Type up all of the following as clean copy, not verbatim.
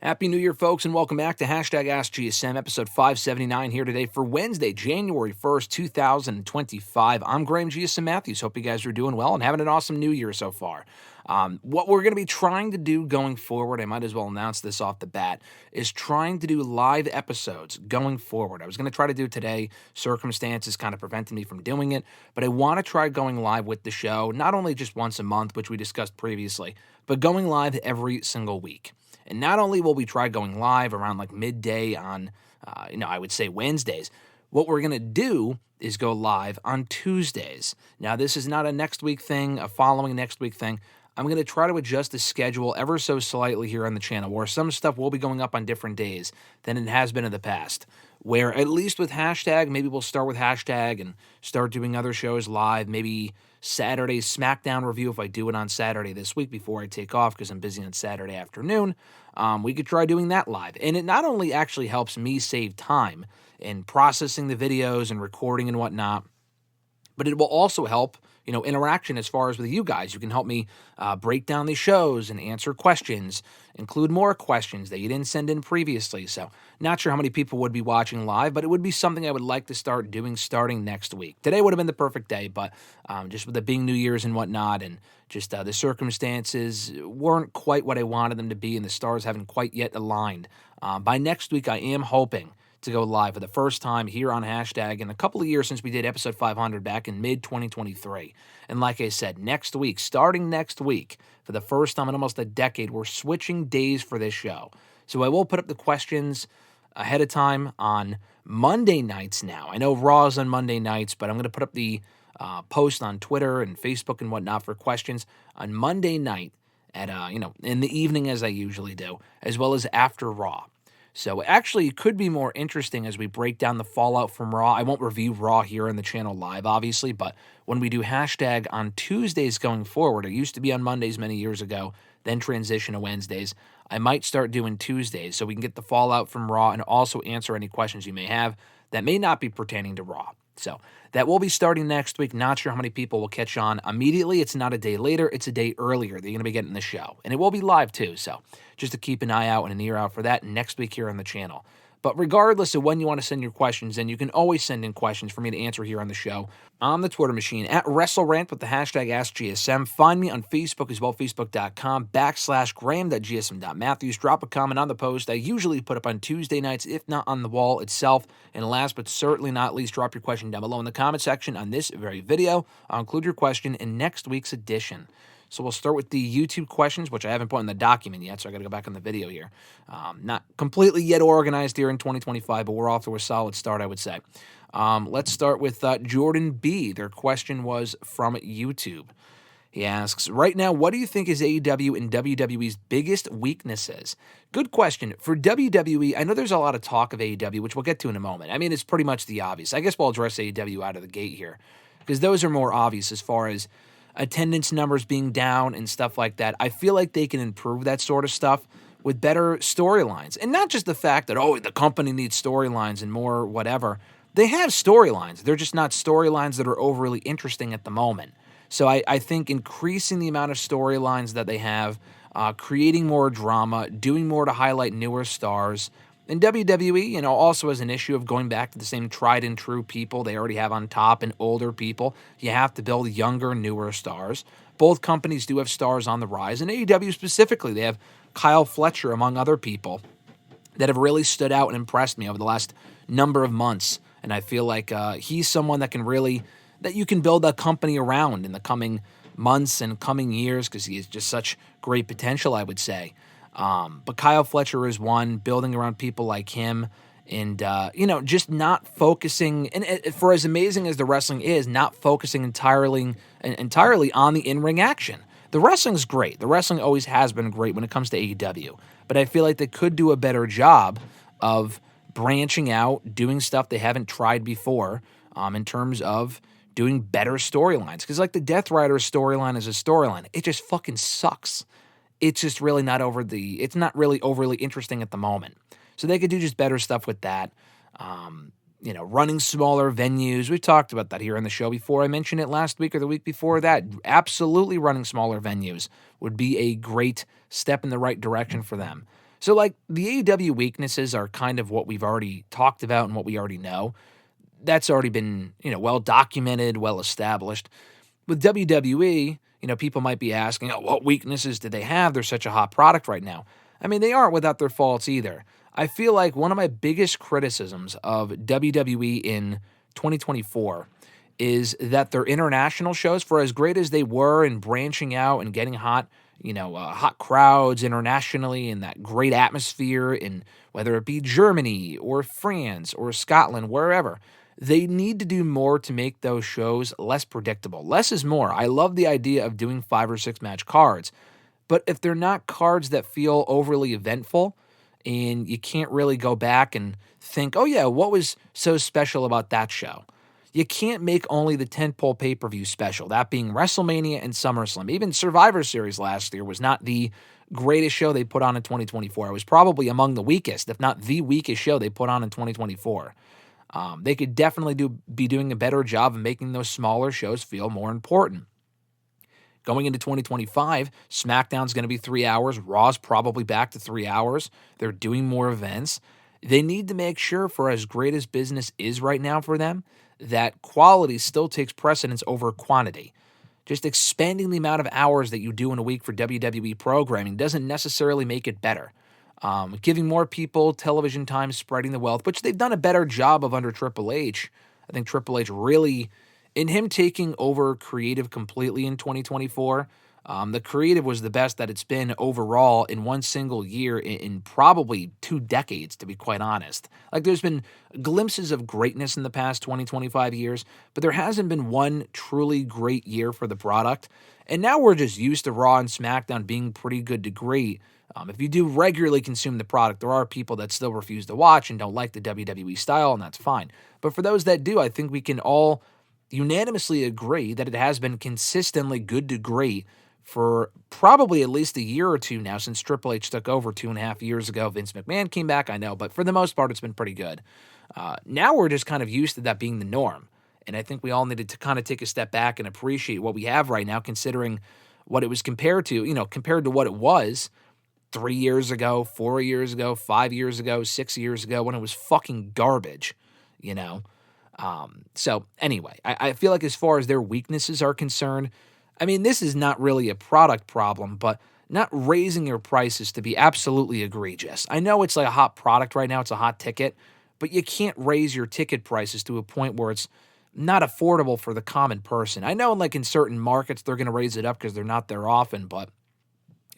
Happy New Year, folks, and welcome back to #AskGSM, episode 579 here today for Wednesday, January 1st, 2025. I'm Graham GSM Matthews. Hope you guys are doing well and having an awesome New Year so far. What we're going to be trying to do going forward, I might as well announce this off the bat, is trying to do live episodes going forward. I was going to try to do today. Circumstances kind of prevented me from doing it, but I want to try going live with the show, not only just once a month, which we discussed previously, but going live every single week. And not only will we try going live around like midday on, I would say Wednesdays, what we're going to do is go live on Tuesdays. Now, this is not a next week thing, a following next week thing. I'm going to try to adjust the schedule ever so slightly here on the channel, where some stuff will be going up on different days than it has been in the past. Where at least with hashtag, maybe we'll start with hashtag and start doing other shows live, maybe Saturday's SmackDown review if I do it on Saturday this week before I take off because I'm busy on Saturday afternoon. We could try doing that live. And it not only actually helps me save time in processing the videos and recording and whatnot, but it will also help, interaction as far as with you guys. You can help me break down these shows and answer questions, include more questions that you didn't send in previously. So not sure how many people would be watching live, but it would be something I would like to start doing starting next week. Today would have been the perfect day, but just with it being New Year's and whatnot, and just the circumstances weren't quite what I wanted them to be, and the stars haven't quite yet aligned. By next week, I am hoping to go live for the first time here on hashtag in a couple of years since we did episode 500 back in mid-2023. And like I said, next week, starting next week, for the first time in almost a decade, we're switching days for this show. So I will put up the questions ahead of time on Monday nights now. I know Raw is on Monday nights, but I'm going to put up the post on Twitter and Facebook and whatnot for questions on Monday night at, in the evening as I usually do, as well as after Raw. So actually, it could be more interesting as we break down the fallout from Raw. I won't review Raw here on the channel live, obviously, but when we do hashtag on Tuesdays going forward, it used to be on Mondays many years ago, then transition to Wednesdays. I might start doing Tuesdays so we can get the fallout from Raw and also answer any questions you may have that may not be pertaining to Raw. So that will be starting next week. Not sure how many people will catch on immediately. It's not a day later. It's a day earlier that you're going to be getting the show. And it will be live too. So just to keep an eye out and an ear out for that next week here on the channel. But regardless of when you want to send your questions in, you can always send in questions for me to answer here on the show on the Twitter machine at WrestleRant with the hashtag AskGSM. Find me on Facebook as well, facebook.com/Graham.GSM.Matthews. Drop a comment on the post I usually put up on Tuesday nights, if not on the wall itself. And last but certainly not least, drop your question down below in the comment section on this very video. I'll include your question in next week's edition. So we'll start with the YouTube questions, which I haven't put in the document yet, so I got to go back on the video here. Not completely yet organized here in 2025, but we're off to a solid start, I would say. Let's start with Jordan B. Their question was from YouTube. He asks, right now, what do you think is AEW and WWE's biggest weaknesses? Good question. For WWE, I know there's a lot of talk of AEW, which we'll get to in a moment. I mean, it's pretty much the obvious. I guess we'll address AEW out of the gate here, because those are more obvious as far as attendance numbers being down and stuff like that. I feel like they can improve that sort of stuff with better storylines. And not just the fact that, the company needs storylines and more whatever. They have storylines. They're just not storylines that are overly interesting at the moment. So I think increasing the amount of storylines that they have, creating more drama, doing more to highlight newer stars. And WWE, also has an issue of going back to the same tried and true people they already have on top and older people. You have to build younger, newer stars. Both companies do have stars on the rise. And AEW specifically, they have Kyle Fletcher, among other people, that have really stood out and impressed me over the last number of months. And I feel like he's someone that you can build a company around in the coming months and coming years, because he has just such great potential, I would say. But Kyle Fletcher is one, building around people like him and, just not focusing, and for as amazing as the wrestling is, not focusing entirely on the in-ring action. The wrestling's great. The wrestling always has been great when it comes to AEW, but I feel like they could do a better job of branching out, doing stuff they haven't tried before, in terms of doing better storylines. Because like the Death Rider storyline is a storyline. It just fucking sucks. It's just really it's not really overly interesting at the moment. So they could do just better stuff with that. Running smaller venues. We've talked about that here on the show before. I mentioned it last week or the week before that. Absolutely running smaller venues would be a great step in the right direction for them. So, like, the AEW weaknesses are kind of what we've already talked about and what we already know. That's already been, well documented, well established. With WWE, people might be asking, oh, what weaknesses do they have? They're such a hot product right now. I mean, they aren't without their faults either. I feel like one of my biggest criticisms of WWE in 2024 is that their international shows, for as great as they were in branching out and getting hot, hot crowds internationally and that great atmosphere in whether it be Germany or France or Scotland, wherever, they need to do more to make those shows less predictable. Less is more. I love the idea of doing 5 or 6 match cards, but if they're not cards that feel overly eventful and you can't really go back and think, oh yeah, what was so special about that show? You can't make only the tentpole pay-per-view special, that being WrestleMania and SummerSlam. Even Survivor Series last year was not the greatest show they put on in 2024. It was probably among the weakest, if not the weakest show they put on in 2024. They could definitely be doing a better job of making those smaller shows feel more important. Going into 2025, SmackDown's going to be 3 hours. Raw's probably back to 3 hours. They're doing more events. They need to make sure, for as great as business is right now for them, that quality still takes precedence over quantity. Just expanding the amount of hours that you do in a week for WWE programming doesn't necessarily make it better. Giving more people television time, spreading the wealth, which they've done a better job of under Triple H. I think Triple H really, in him taking over creative completely in 2024, the creative was the best that it's been overall in one single year in probably 2 decades, to be quite honest. Like, there's been glimpses of greatness in the past 20, 25 years, but there hasn't been one truly great year for the product. And now we're just used to Raw and SmackDown being pretty good to great. If you do regularly consume the product, there are people that still refuse to watch and don't like the WWE style, and that's fine. But for those that do, I think we can all unanimously agree that it has been consistently good to great for probably at least a year or two now since Triple H took over 2.5 years ago. Vince McMahon came back, I know, but for the most part, it's been pretty good. Now we're just kind of used to that being the norm. And I think we all needed to kind of take a step back and appreciate what we have right now, considering what it was compared to, compared to what it was 3 years ago, 4 years ago, 5 years ago, 6 years ago, when it was fucking garbage, So anyway, I feel like as far as their weaknesses are concerned, I mean, this is not really a product problem, but not raising your prices to be absolutely egregious. I know it's like a hot product right now, it's a hot ticket, but you can't raise your ticket prices to a point where it's not affordable for the common person. I know like in certain markets, they're going to raise it up because they're not there often, but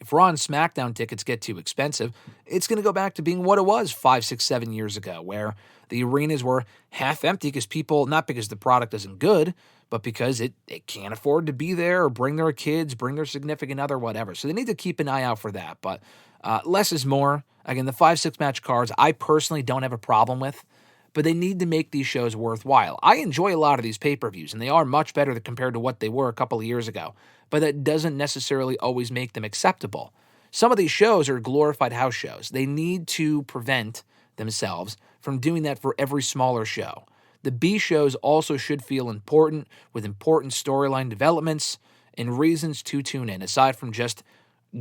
if Raw and SmackDown tickets get too expensive, it's going to go back to being what it was 5, 6, 7 years ago, where the arenas were half empty because people, not because the product isn't good, but because it can't afford to be there or bring their kids, bring their significant other, whatever. So they need to keep an eye out for that. But less is more. Again, the 5, 6 match cards, I personally don't have a problem with, but they need to make these shows worthwhile. I enjoy a lot of these pay-per-views, and they are much better compared to what they were a couple of years ago, but that doesn't necessarily always make them acceptable. Some of these shows are glorified house shows. They need to prevent themselves from doing that for every smaller show. The B shows also should feel important, with important storyline developments and reasons to tune in, aside from just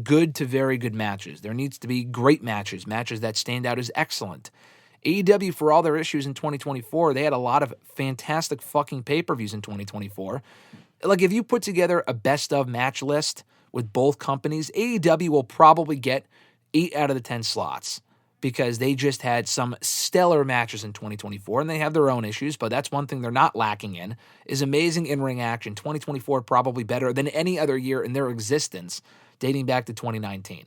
good to very good matches. There needs to be great matches, matches that stand out as excellent. AEW, for all their issues in 2024, they had a lot of fantastic fucking pay-per-views in 2024. Like, if you put together a best-of match list with both companies, AEW will probably get 8 out of the 10 slots because they just had some stellar matches in 2024, and they have their own issues, but that's one thing they're not lacking in, is amazing in-ring action. 2024 probably better than any other year in their existence, dating back to 2019.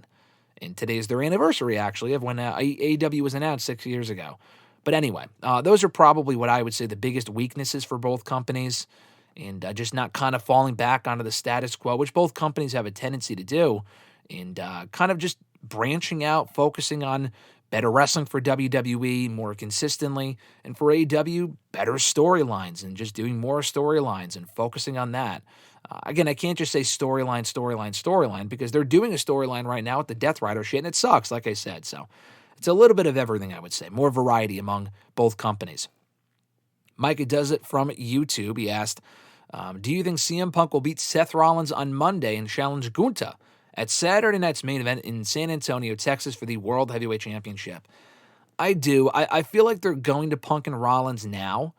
And today's their anniversary, actually, of when AEW was announced 6 years ago. But anyway, those are probably what I would say the biggest weaknesses for both companies, and just not kind of falling back onto the status quo, which both companies have a tendency to do, and kind of just branching out, focusing on better wrestling for WWE more consistently, and for AEW, better storylines, and just doing more storylines and focusing on that. Again, I can't just say storyline, because they're doing a storyline right now with the Death Rider shit, and it sucks, like I said. So it's a little bit of everything, I would say. More variety among both companies. Micah does it from YouTube. He asked, do you think CM Punk will beat Seth Rollins on Monday and challenge Gunta at Saturday night's main event in San Antonio, Texas for the World Heavyweight Championship. I do. I feel like they're going to Punk and Rollins now.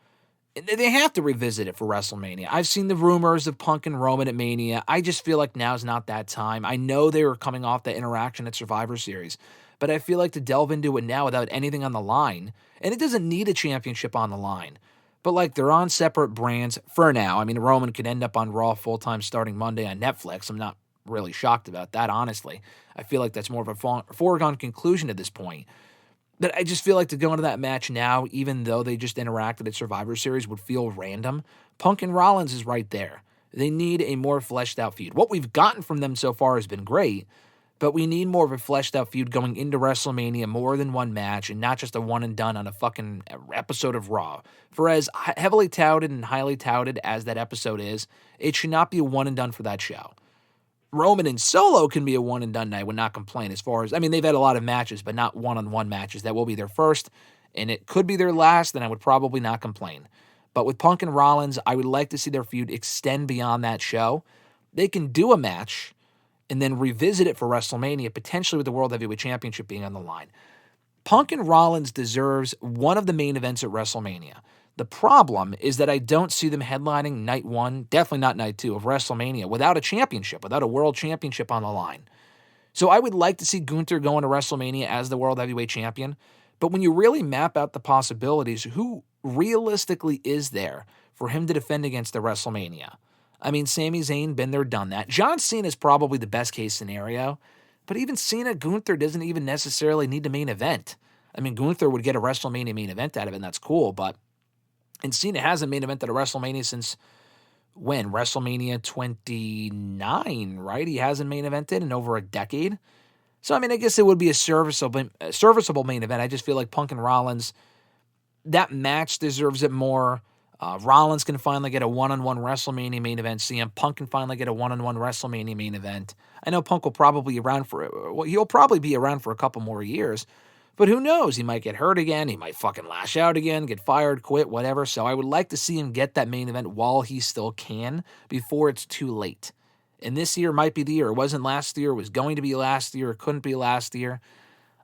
They have to revisit it for WrestleMania. I've seen the rumors of Punk and Roman at Mania. I just feel like now's not that time. I know they were coming off that interaction at Survivor Series, but I feel like to delve into it now without anything on the line, and it doesn't need a championship on the line, but like they're on separate brands for now. I mean, Roman could end up on Raw full-time starting Monday on Netflix. I'm not really shocked about that, honestly. I feel like that's more of a foregone conclusion at this point. But I just feel like to go into that match now, even though they just interacted at Survivor Series, would feel random. Punk and Rollins is right there. They need a more fleshed out feud. What we've gotten from them so far has been great, but we need more of a fleshed out feud going into WrestleMania, more than one match, and not just a one and done on a fucking episode of Raw. For as heavily touted and highly touted as that episode is, it should not be a one and done for that show. Roman and Solo can be a one-and-done night, would not complain as far as, I mean, they've had a lot of matches, but not one-on-one matches. That will be their first, and it could be their last, then I would probably not complain. But with Punk and Rollins, I would like to see their feud extend beyond that show. They can do a match and then revisit it for WrestleMania, potentially with the World Heavyweight Championship being on the line. Punk and Rollins deserves one of the main events at WrestleMania. The problem is that I don't see them headlining night one, definitely not night two, of WrestleMania without a championship, without a world championship on the line. So I would like to see Gunther going to WrestleMania as the World Heavyweight Champion, but when you really map out the possibilities, who realistically is there for him to defend against at WrestleMania? I mean, Sami Zayn, been there, done that. John Cena is probably the best case scenario, but even Cena, Gunther doesn't even necessarily need a main event. I mean, Gunther would get a WrestleMania main event out of it, and that's cool, and Cena hasn't main evented a WrestleMania since when? WrestleMania 29, right? He hasn't main evented in over a decade. So, I mean, I guess it would be a serviceable main event. I just feel like Punk and Rollins, that match deserves it more. Rollins can finally get a one-on-one WrestleMania main event. CM Punk can finally get a one-on-one WrestleMania main event. I know Punk will probably be around he'll probably be around for a couple more years. But who knows? He might get hurt again. He might fucking lash out again, get fired, quit, whatever. So I would like to see him get that main event while he still can before it's too late. And this year might be the year. It wasn't last year. It was going to be last year. It couldn't be last year.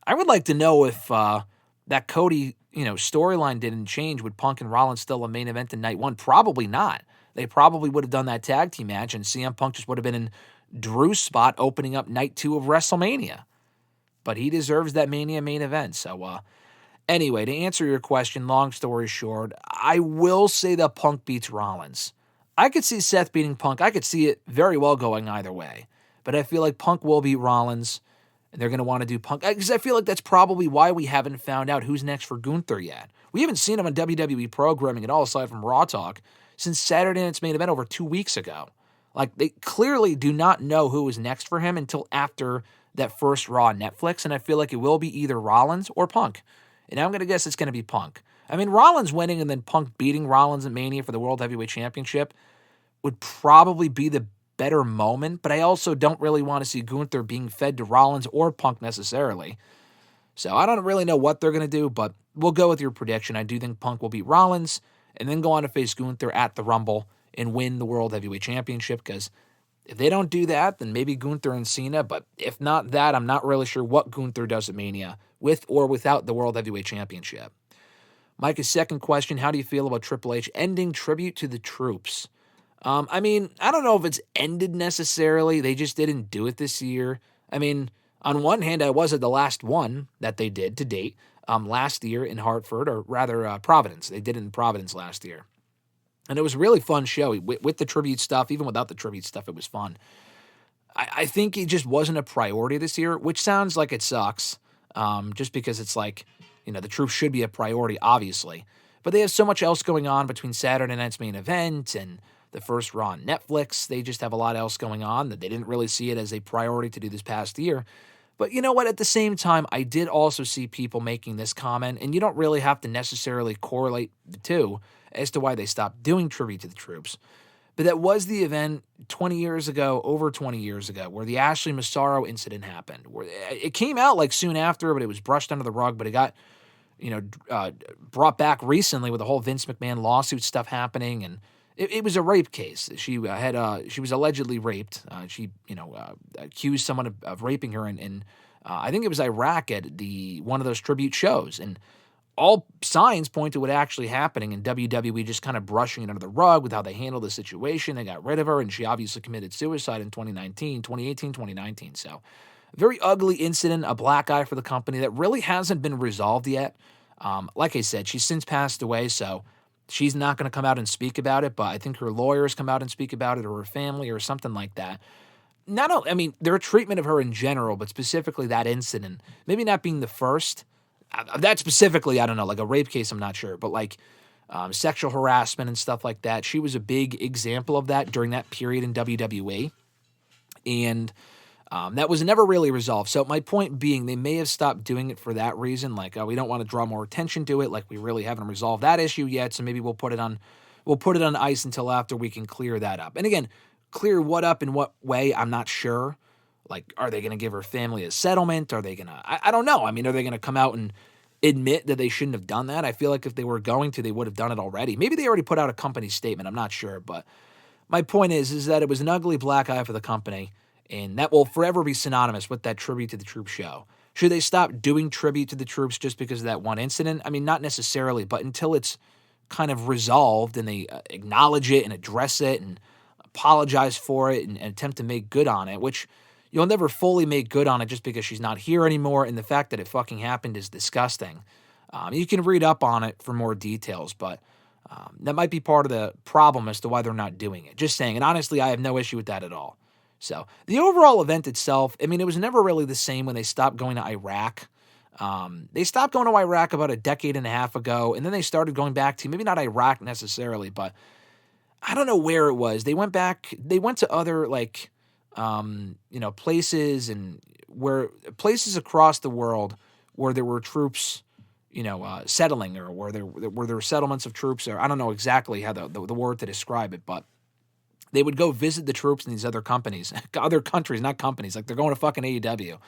I would like to know if that Cody, storyline didn't change. Would Punk and Rollins still a main event in night one? Probably not. They probably would have done that tag team match, and CM Punk just would have been in Drew's spot opening up night two of WrestleMania. But he deserves that Mania main event. So, anyway, to answer your question, long story short, I will say that Punk beats Rollins. I could see Seth beating Punk. I could see it very well going either way. But I feel like Punk will beat Rollins, and they're going to want to do Punk. Because I feel like that's probably why we haven't found out who's next for Gunther yet. We haven't seen him on WWE programming at all, aside from Raw Talk, since Saturday Night's main event over 2 weeks ago. Like, they clearly do not know who is next for him until after that first Raw on Netflix, and I feel like it will be either Rollins or Punk. And I'm going to guess it's going to be Punk. I mean, Rollins winning and then Punk beating Rollins at Mania for the World Heavyweight Championship would probably be the better moment, but I also don't really want to see Gunther being fed to Rollins or Punk necessarily. So I don't really know what they're going to do, but we'll go with your prediction. I do think Punk will beat Rollins and then go on to face Gunther at the Rumble and win the World Heavyweight Championship, because if they don't do that, then maybe Gunther and Cena. But if not that, I'm not really sure what Gunther does at Mania, with or without the World Heavyweight Championship. Mike's second question, how do you feel about Triple H ending Tribute to the Troops? I mean, I don't know if it's ended necessarily. They just didn't do it this year. I mean, on one hand, I was at the last one that they did to date last year in Hartford, or rather Providence. They did it in Providence last year. And it was a really fun show with the tribute stuff. Even without the tribute stuff, it was fun. I think it just wasn't a priority this year, which sounds like it sucks, just because it's like, the troops should be a priority, obviously. But they have so much else going on between Saturday night's main event and the first Raw on Netflix. They just have a lot else going on that they didn't really see it as a priority to do this past year. But you know what? At the same time, I did also see people making this comment, and you don't really have to necessarily correlate the two as to why they stopped doing tribute to the troops. But that was the event 20 years ago, over 20 years ago, where the Ashley Massaro incident happened. Where it came out like soon after, but it was brushed under the rug, but it got, brought back recently with the whole Vince McMahon lawsuit stuff happening, and it was a rape case. She was allegedly raped. She accused someone of raping her in I think it was Iraq at one of those tribute shows, and all signs point to what actually happening, and WWE just kind of brushing it under the rug with how they handled the situation. They got rid of her, and she obviously committed suicide in 2019. So, very ugly incident, a black eye for the company that really hasn't been resolved yet. Like I said, she's since passed away, so she's not going to come out and speak about it, but I think her lawyers come out and speak about it, or her family, or something like that. Their treatment of her in general, but specifically that incident, maybe not being the first. That specifically, I don't know, like a rape case, I'm not sure, but like sexual harassment and stuff like that. She was a big example of that during that period in WWE, and that was never really resolved. So my point being, they may have stopped doing it for that reason, like we don't want to draw more attention to it, like we really haven't resolved that issue yet, so maybe we'll put it on ice until after we can clear that up. And again, clear what up in what way, I'm not sure. Like, are they going to give her family a settlement? Are they going to, I don't know. Are they going to come out and admit that they shouldn't have done that? I feel like if they were going to, they would have done it already. Maybe they already put out a company statement. I'm not sure. But my point is that it was an ugly black eye for the company, and that will forever be synonymous with that Tribute to the Troops show. Should they stop doing Tribute to the Troops just because of that one incident? Not necessarily, but until it's kind of resolved and they acknowledge it and address it and apologize for it and attempt to make good on it, which you'll never fully make good on it just because she's not here anymore, and the fact that it fucking happened is disgusting. You can read up on it for more details, but that might be part of the problem as to why they're not doing it. Just saying. And honestly, I have no issue with that at all. So the overall event itself, it was never really the same when they stopped going to Iraq. They stopped going to Iraq about a decade and a half ago, and then they started going back to, maybe not Iraq necessarily, but I don't know where it was. They went to other, like, places places across the world where there were troops, settling, or where there were settlements of troops, or I don't know exactly how the word to describe it, but they would go visit the troops in these other countries, not companies, like they're going to fucking AEW.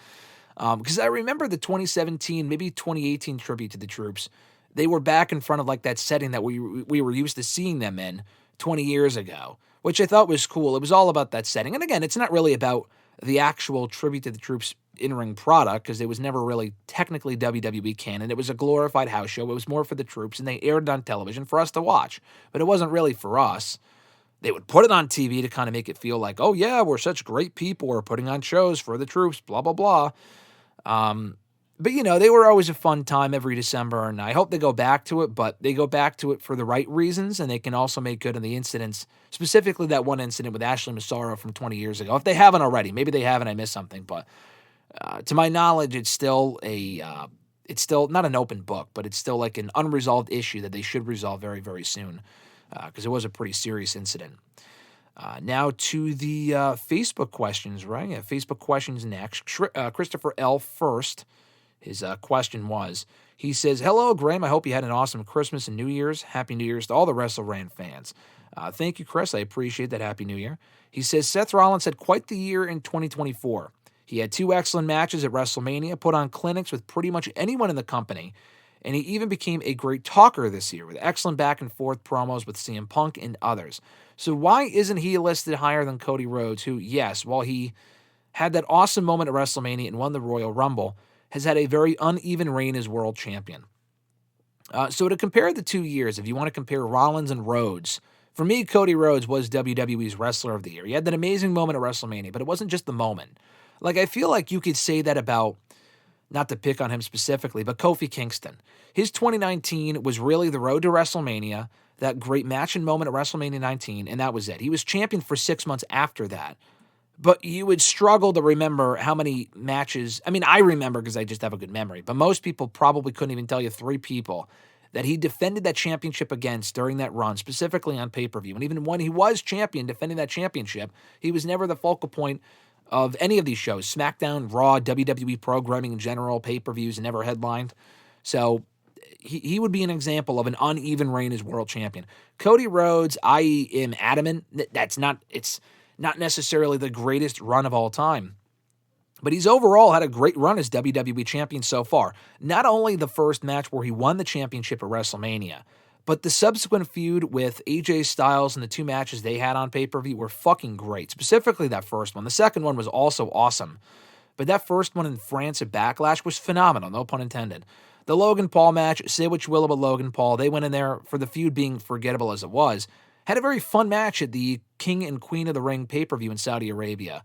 Because I remember the 2017, maybe 2018 Tribute to the Troops, they were back in front of like that setting that we were used to seeing them in 20 years ago, which I thought was cool. It was all about that setting. And again, it's not really about the actual Tribute to the Troops in-ring product, because it was never really technically WWE canon. It was a glorified house show. It was more for the troops, and they aired it on television for us to watch. But it wasn't really for us. They would put it on TV to kind of make it feel like, oh yeah, we're such great people. We're putting on shows for the troops, blah, blah, blah. But, they were always a fun time every December, and I hope they go back to it, but they go back to it for the right reasons, and they can also make good on the incidents, specifically that one incident with Ashley Massaro from 20 years ago. If they haven't already, maybe they haven't, I missed something, but to my knowledge, it's still not an open book, but it's still like an unresolved issue that they should resolve very, very soon, because it was a pretty serious incident. Now to the Facebook questions, right? Yeah, Facebook questions next. Christopher L. first. His question was, he says, "Hello, Graham. I hope you had an awesome Christmas and New Year's. Happy New Year's to all the WrestleRant fans." Thank you, Chris. I appreciate that. Happy New Year. He says, Seth Rollins had quite the year in 2024. He had 2 excellent matches at WrestleMania, put on clinics with pretty much anyone in the company, and he even became a great talker this year with excellent back-and-forth promos with CM Punk and others. So why isn't he listed higher than Cody Rhodes, who, yes, while he had that awesome moment at WrestleMania and won the Royal Rumble, has had a very uneven reign as world champion? So to compare the 2 years, if you want to compare Rollins and Rhodes, for me, Cody Rhodes was WWE's Wrestler of the Year. He had that amazing moment at WrestleMania, but it wasn't just the moment. Like, I feel like you could say that about, not to pick on him specifically, but Kofi Kingston. His 2019 was really the road to WrestleMania, that great match and moment at WrestleMania 19, and that was it. He was champion for 6 months after that. But you would struggle to remember how many matches. I remember because I just have a good memory, but most people probably couldn't even tell you 3 people that he defended that championship against during that run, specifically on pay-per-view. And even when he was champion, defending that championship, he was never the focal point of any of these shows. SmackDown, Raw, WWE programming in general, pay-per-views, and never headlined. So he would be an example of an uneven reign as world champion. Cody Rhodes, I am adamant it's not necessarily the greatest run of all time, but he's overall had a great run as WWE champion so far. Not only the first match where he won the championship at WrestleMania, But the subsequent feud with AJ Styles and the 2 matches they had on pay-per-view were fucking great. Specifically that first one. The second one was also awesome. But that first one in France at Backlash was phenomenal, no pun intended. The Logan Paul match, say what you will about Logan Paul, they went in there for the feud being forgettable as it was. Had a very fun match at the King and Queen of the Ring pay-per-view in Saudi Arabia.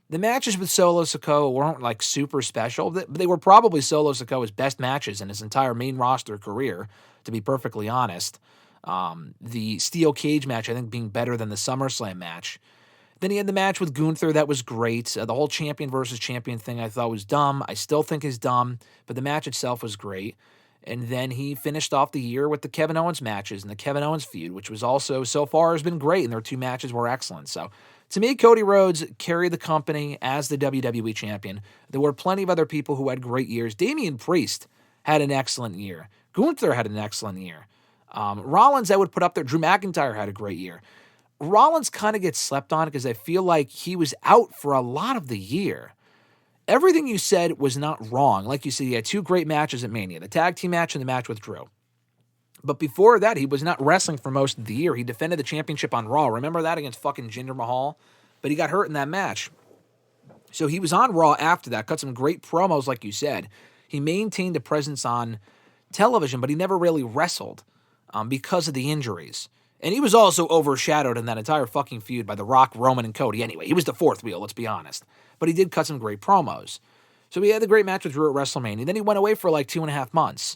The matches with Solo Sikoa weren't like super special, but they were probably Solo Sikoa's best matches in his entire main roster career, to be perfectly honest. The steel cage match, I think, being better than the SummerSlam match. Then he had the match with Gunther that was great. The whole champion versus champion thing I thought was dumb. I still think is dumb, but the match itself was great. And then he finished off the year with the Kevin Owens matches and the Kevin Owens feud, which was also, so far, has been great, and their 2 matches were excellent. So, to me, Cody Rhodes carried the company as the WWE champion. There were plenty of other people who had great years. Damian Priest had an excellent year. Gunther had an excellent year. Rollins, I would put up there. Drew McIntyre had a great year. Rollins kind of gets slept on because I feel like he was out for a lot of the year. Everything you said was not wrong. Like you said, he had 2 great matches at Mania, the tag team match and the match with Drew. But before that, he was not wrestling for most of the year. He defended the championship on Raw. Remember that against fucking Jinder Mahal? But he got hurt in that match. So he was on Raw after that, cut some great promos, like you said. He maintained a presence on television, but he never really wrestled because of the injuries. And he was also overshadowed in that entire fucking feud by The Rock, Roman, and Cody. Anyway, he was the 4th wheel, let's be honest. But he did cut some great promos. So he had the great match with Drew at WrestleMania. Then he went away for like 2.5 months.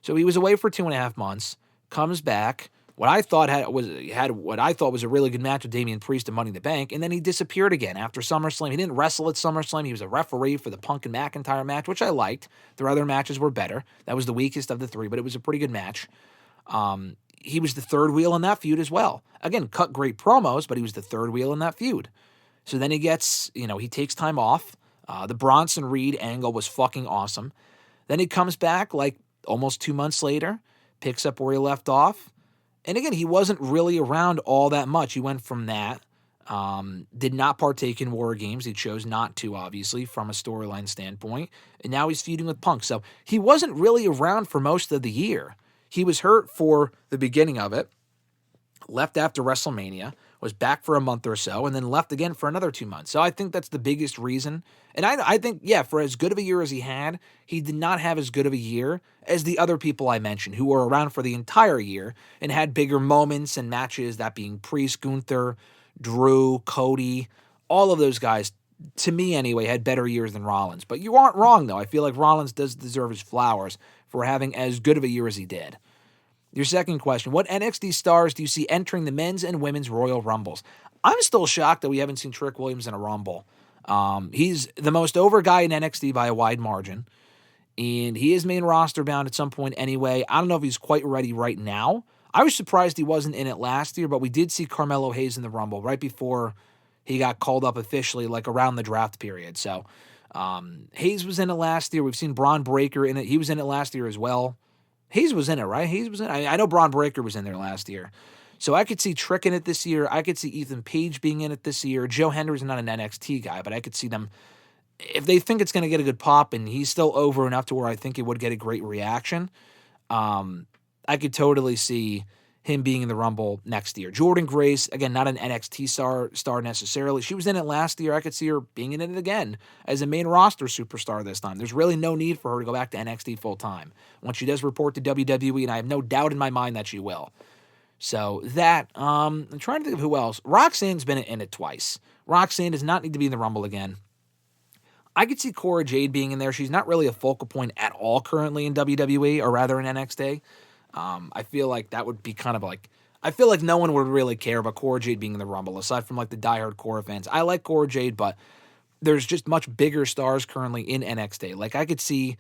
So he was away for 2.5 months, comes back. What I thought was a really good match with Damian Priest and Money in the Bank, and then he disappeared again after SummerSlam. He didn't wrestle at SummerSlam. He was a referee for the Punk and McIntyre match, which I liked. Their other matches were better. That was the weakest of the 3, but it was a pretty good match. He was the 3rd wheel in that feud as well. Again, cut great promos, but he was the 3rd wheel in that feud. So then he gets, he takes time off. The Bronson Reed angle was fucking awesome. Then he comes back like almost 2 months later, picks up where he left off. And again, he wasn't really around all that much. He went from that, did not partake in War Games. He chose not to, obviously, from a storyline standpoint. And now he's feuding with Punk. So he wasn't really around for most of the year. He was hurt for the beginning of it, left after WrestleMania, was back for a month or so, and then left again for another 2 months. So I think that's the biggest reason. And I think, yeah, for as good of a year as he had, he did not have as good of a year as the other people I mentioned who were around for the entire year and had bigger moments and matches, that being Priest, Gunther, Drew, Cody, all of those guys, to me anyway, had better years than Rollins. But you aren't wrong, though. I feel like Rollins does deserve his flowers for having as good of a year as he did. Your second question, what NXT stars do you see entering the men's and women's Royal Rumbles? I'm still shocked that we haven't seen Trick Williams in a Rumble. He's the most over guy in NXT by a wide margin, and he is main roster bound at some point anyway. I don't know if he's quite ready right now. I was surprised he wasn't in it last year, but we did see Carmelo Hayes in the Rumble right before he got called up officially, like around the draft period. So Hayes was in it last year. We've seen Braun Breaker in it. He was in it last year as well. Hayes was in it, right? Hayes was in it. I know Braun Breaker was in there last year. So I could see Trick in it this year. I could see Ethan Page being in it this year. Joe Hendry's not an NXT guy, but I could see them, if they think it's going to get a good pop and he's still over enough to where I think it would get a great reaction, I could totally see him being in the Rumble next year. Jordan Grace, again, not an NXT star necessarily. She was in it last year. I could see her being in it again as a main roster superstar this time. There's really no need for her to go back to NXT full-time once she does report to WWE, and I have no doubt in my mind that she will. So that, I'm trying to think of who else. Roxanne's been in it twice. Roxanne does not need to be in the Rumble again. I could see Cora Jade being in there. She's not really a focal point at all currently in WWE, or rather in NXT. I feel like that would be kind of like, I feel like no one would really care about Cora Jade being in the Rumble, aside from like the diehard Cora fans. I like Cora Jade, but there's just much bigger stars currently in NXT. Like I could see,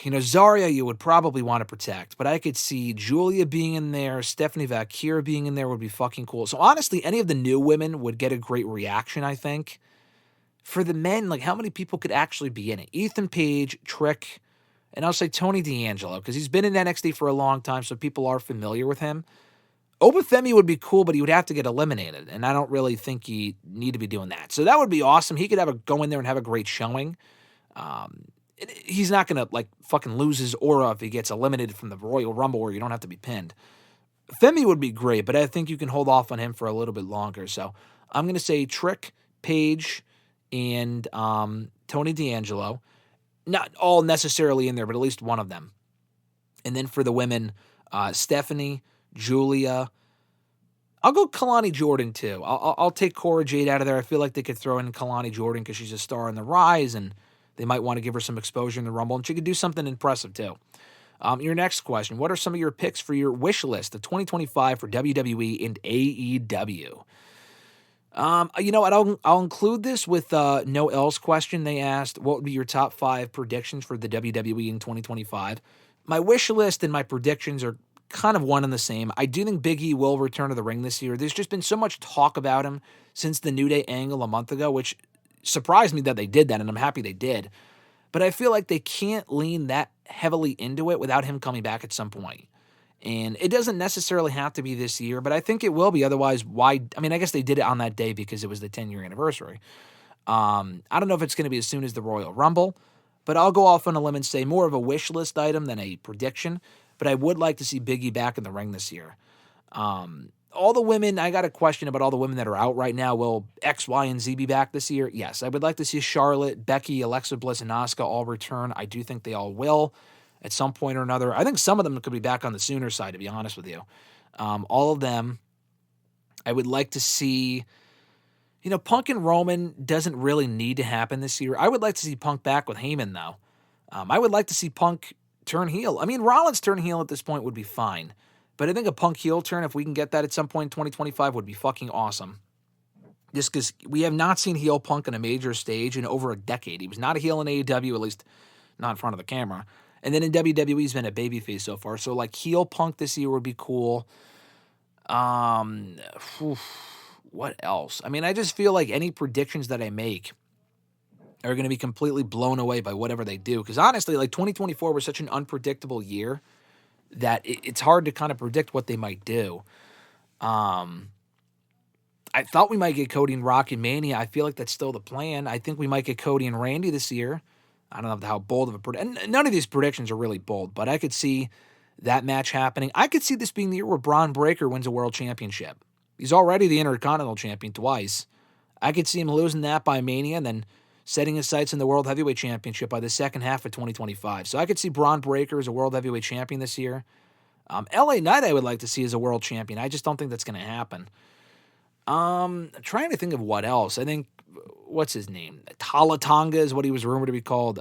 Zarya you would probably want to protect, but I could see Julia being in there, Stephanie Valkyria being in there would be fucking cool. So honestly, any of the new women would get a great reaction, I think. For the men, like how many people could actually be in it? Ethan Page, Trick, and I'll say Tony D'Angelo, because he's been in NXT for a long time, so people are familiar with him. Obafemi would be cool, but he would have to get eliminated, and I don't really think he need to be doing that. So that would be awesome. He could go in there and have a great showing. he's not going to, like, fucking lose his aura if he gets eliminated from the Royal Rumble where you don't have to be pinned. Femi would be great, but I think you can hold off on him for a little bit longer. So I'm going to say Trick, Paige, and Tony D'Angelo. Not all necessarily in there, but at least one of them. And then for the women, Stephanie, Julia. I'll go Kalani Jordan, too. I'll take Cora Jade out of there. I feel like they could throw in Kalani Jordan because she's a star on the rise, and they might want to give her some exposure in the Rumble, and she could do something impressive, too. Your next question, what are some of your picks for your wish list of 2025 for WWE and AEW? You know what, I'll include this with No L's question. They asked, what would be your top 5 predictions for the WWE in 2025? My wish list and my predictions are kind of one and the same. I do think Big E will return to the ring this year. There's just been so much talk about him since the New Day angle a month ago, which surprised me that they did that, and I'm happy they did. But I feel like they can't lean that heavily into it without him coming back at some point. And it doesn't necessarily have to be this year, but I think it will be. Otherwise, why? I mean, I guess they did it on that day because it was the 10-year anniversary. I don't know if it's going to be as soon as the Royal Rumble, but I'll go off on a limb and say more of a wish list item than a prediction. But I would like to see Big E back in the ring this year. All the women, I got a question about all the women that are out right now. Will X, Y, and Z be back this year? Yes. I would like to see Charlotte, Becky, Alexa Bliss, and Asuka all return. I do think they all will at some point or another. I think some of them could be back on the sooner side, to be honest with you. All of them. I would like to see, Punk and Roman doesn't really need to happen this year. I would like to see Punk back with Heyman, though. I would like to see Punk turn heel. I mean, Rollins turn heel at this point would be fine. But I think a Punk heel turn, if we can get that at some point in 2025, would be fucking awesome. Just because we have not seen heel Punk on a major stage in over a decade. He was not a heel in AEW, at least not in front of the camera. And then in WWE, he's been a babyface so far. So, like, heel Punk this year would be cool. What else? I mean, I just feel like any predictions that I make are going to be completely blown away by whatever they do. Because honestly, like, 2024 was such an unpredictable year that it's hard to kind of predict what they might do. I thought we might get Cody and Rock in Mania. I feel like that's still the plan. I think we might get Cody and Randy this year. I don't know how bold of a prediction. None of these predictions are really bold, but I could see that match happening. I could see this being the year where Braun Breaker wins a world championship. He's already the Intercontinental Champion twice. I could see him losing that by Mania and then setting his sights in the World Heavyweight Championship by the second half of 2025. So I could see Braun Breaker as a World Heavyweight Champion this year. LA Knight I would like to see as a World Champion. I just don't think that's going to happen. I'm trying to think of what else. I think, what's his name? Talatonga is what he was rumored to be called.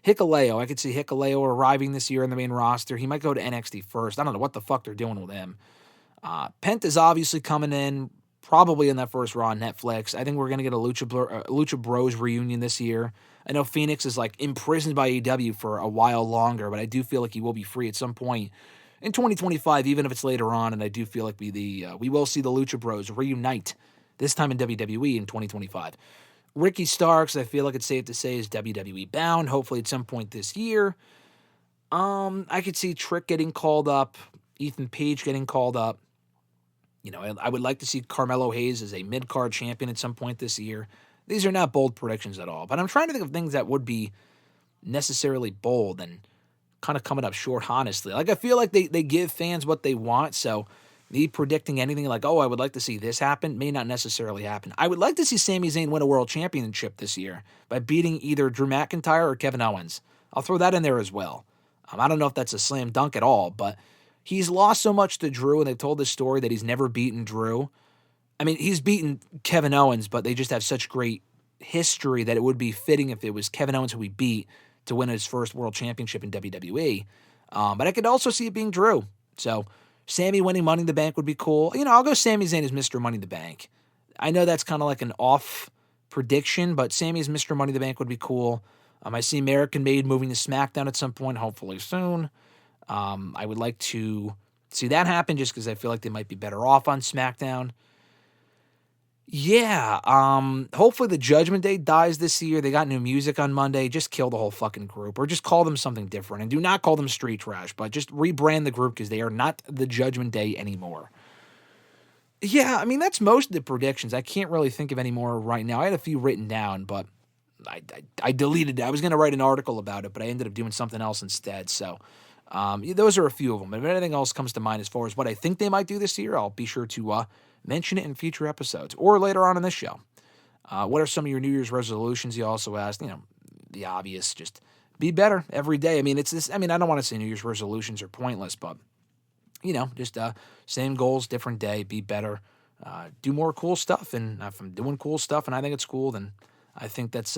Hikuleo. I could see Hikuleo arriving this year in the main roster. He might go to NXT first. I don't know what the fuck they're doing with him. Penta's obviously coming in, probably in that first Raw on Netflix. I think we're going to get a Lucha Bros reunion this year. I know Phoenix is like imprisoned by AEW for a while longer, but I do feel like he will be free at some point in 2025, even if it's later on. And I do feel like we will see the Lucha Bros reunite this time in WWE in 2025. Ricky Starks, I feel like it's safe to say, is WWE bound, hopefully at some point this year. I could see Trick getting called up, Ethan Page getting called up. I would like to see Carmelo Hayes as a mid-card champion at some point this year. These are not bold predictions at all, but I'm trying to think of things that would be necessarily bold and kind of coming up short, honestly. Like, I feel like they give fans what they want, so me predicting anything like, I would like to see this happen, may not necessarily happen. I would like to see Sami Zayn win a world championship this year by beating either Drew McIntyre or Kevin Owens. I'll throw that in there as well. I don't know if that's a slam dunk at all, but he's lost so much to Drew, and they've told this story that he's never beaten Drew. I mean, he's beaten Kevin Owens, but they just have such great history that it would be fitting if it was Kevin Owens who he beat to win his first world championship in WWE. But I could also see it being Drew. So Sami winning Money in the Bank would be cool. I'll go Sami Zayn as Mr. Money in the Bank. I know that's kind of like an off prediction, but Sami as Mr. Money in the Bank would be cool. I see American Made moving to SmackDown at some point, hopefully soon. I would like to see that happen just because I feel like they might be better off on SmackDown. Yeah, hopefully the Judgment Day dies this year. They got new music on Monday. Just kill the whole fucking group or just call them something different. And do not call them Street Trash, but just rebrand the group because they are not the Judgment Day anymore. Yeah, I mean, that's most of the predictions. I can't really think of any more right now. I had a few written down, but I deleted it. I was going to write an article about it, but I ended up doing something else instead. So those are a few of them. If anything else comes to mind as far as what I think they might do this year, I'll be sure to mention it in future episodes or later on in this show. What are some of your New Year's resolutions? You also asked, the obvious, just be better every day. I mean, it's this. I mean, I don't want to say New Year's resolutions are pointless, but just same goals, different day, be better, do more cool stuff. And if I'm doing cool stuff and I think it's cool, then I think that's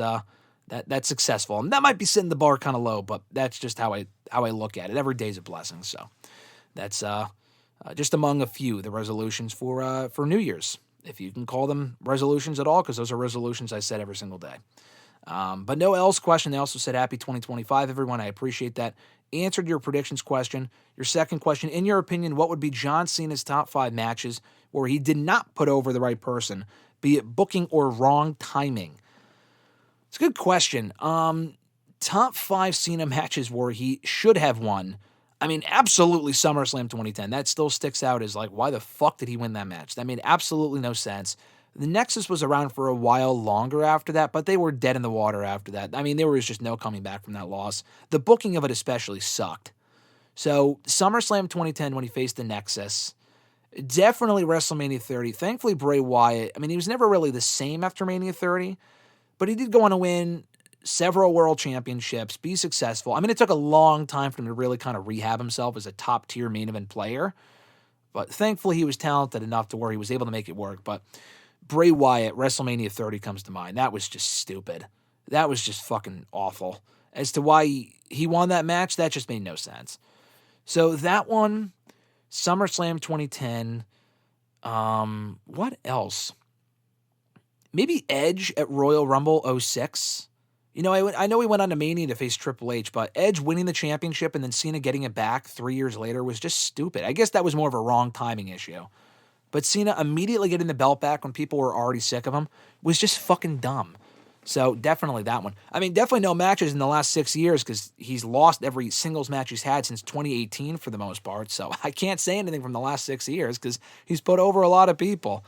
that's successful. And that might be setting the bar kind of low, but that's just how I look at it. Every day's a blessing. So that's just among a few the resolutions for New Year's, if you can call them resolutions at all, because those are resolutions I set every single day. But no else question. They also said happy 2025, everyone. I appreciate that. Answered your predictions question. Your second question, in your opinion, what would be John Cena's top 5 matches where he did not put over the right person, be it booking or wrong timing? It's a good question. Top 5 Cena matches where he should have won. I mean, absolutely SummerSlam 2010. That still sticks out as like, why the fuck did he win that match? That made absolutely no sense. The Nexus was around for a while longer after that, but they were dead in the water after that. I mean, there was just no coming back from that loss. The booking of it especially sucked. So SummerSlam 2010 when he faced the Nexus, definitely WrestleMania 30. Thankfully, Bray Wyatt, I mean, he was never really the same after Mania 30, but he did go on to win several world championships, be successful. I mean, it took a long time for him to really kind of rehab himself as a top-tier main event player, but thankfully he was talented enough to where he was able to make it work. But Bray Wyatt, WrestleMania 30 comes to mind. That was just stupid. That was just fucking awful. As to why he won that match, that just made no sense. So that one, SummerSlam 2010. What else? Maybe Edge at Royal Rumble 06. I know he went on to Mania to face Triple H, but Edge winning the championship and then Cena getting it back 3 years later was just stupid. I guess that was more of a wrong timing issue. But Cena immediately getting the belt back when people were already sick of him was just fucking dumb. So definitely that one. I mean, definitely no matches in the last 6 years because he's lost every singles match he's had since 2018 for the most part. So I can't say anything from the last 6 years because he's put over a lot of people.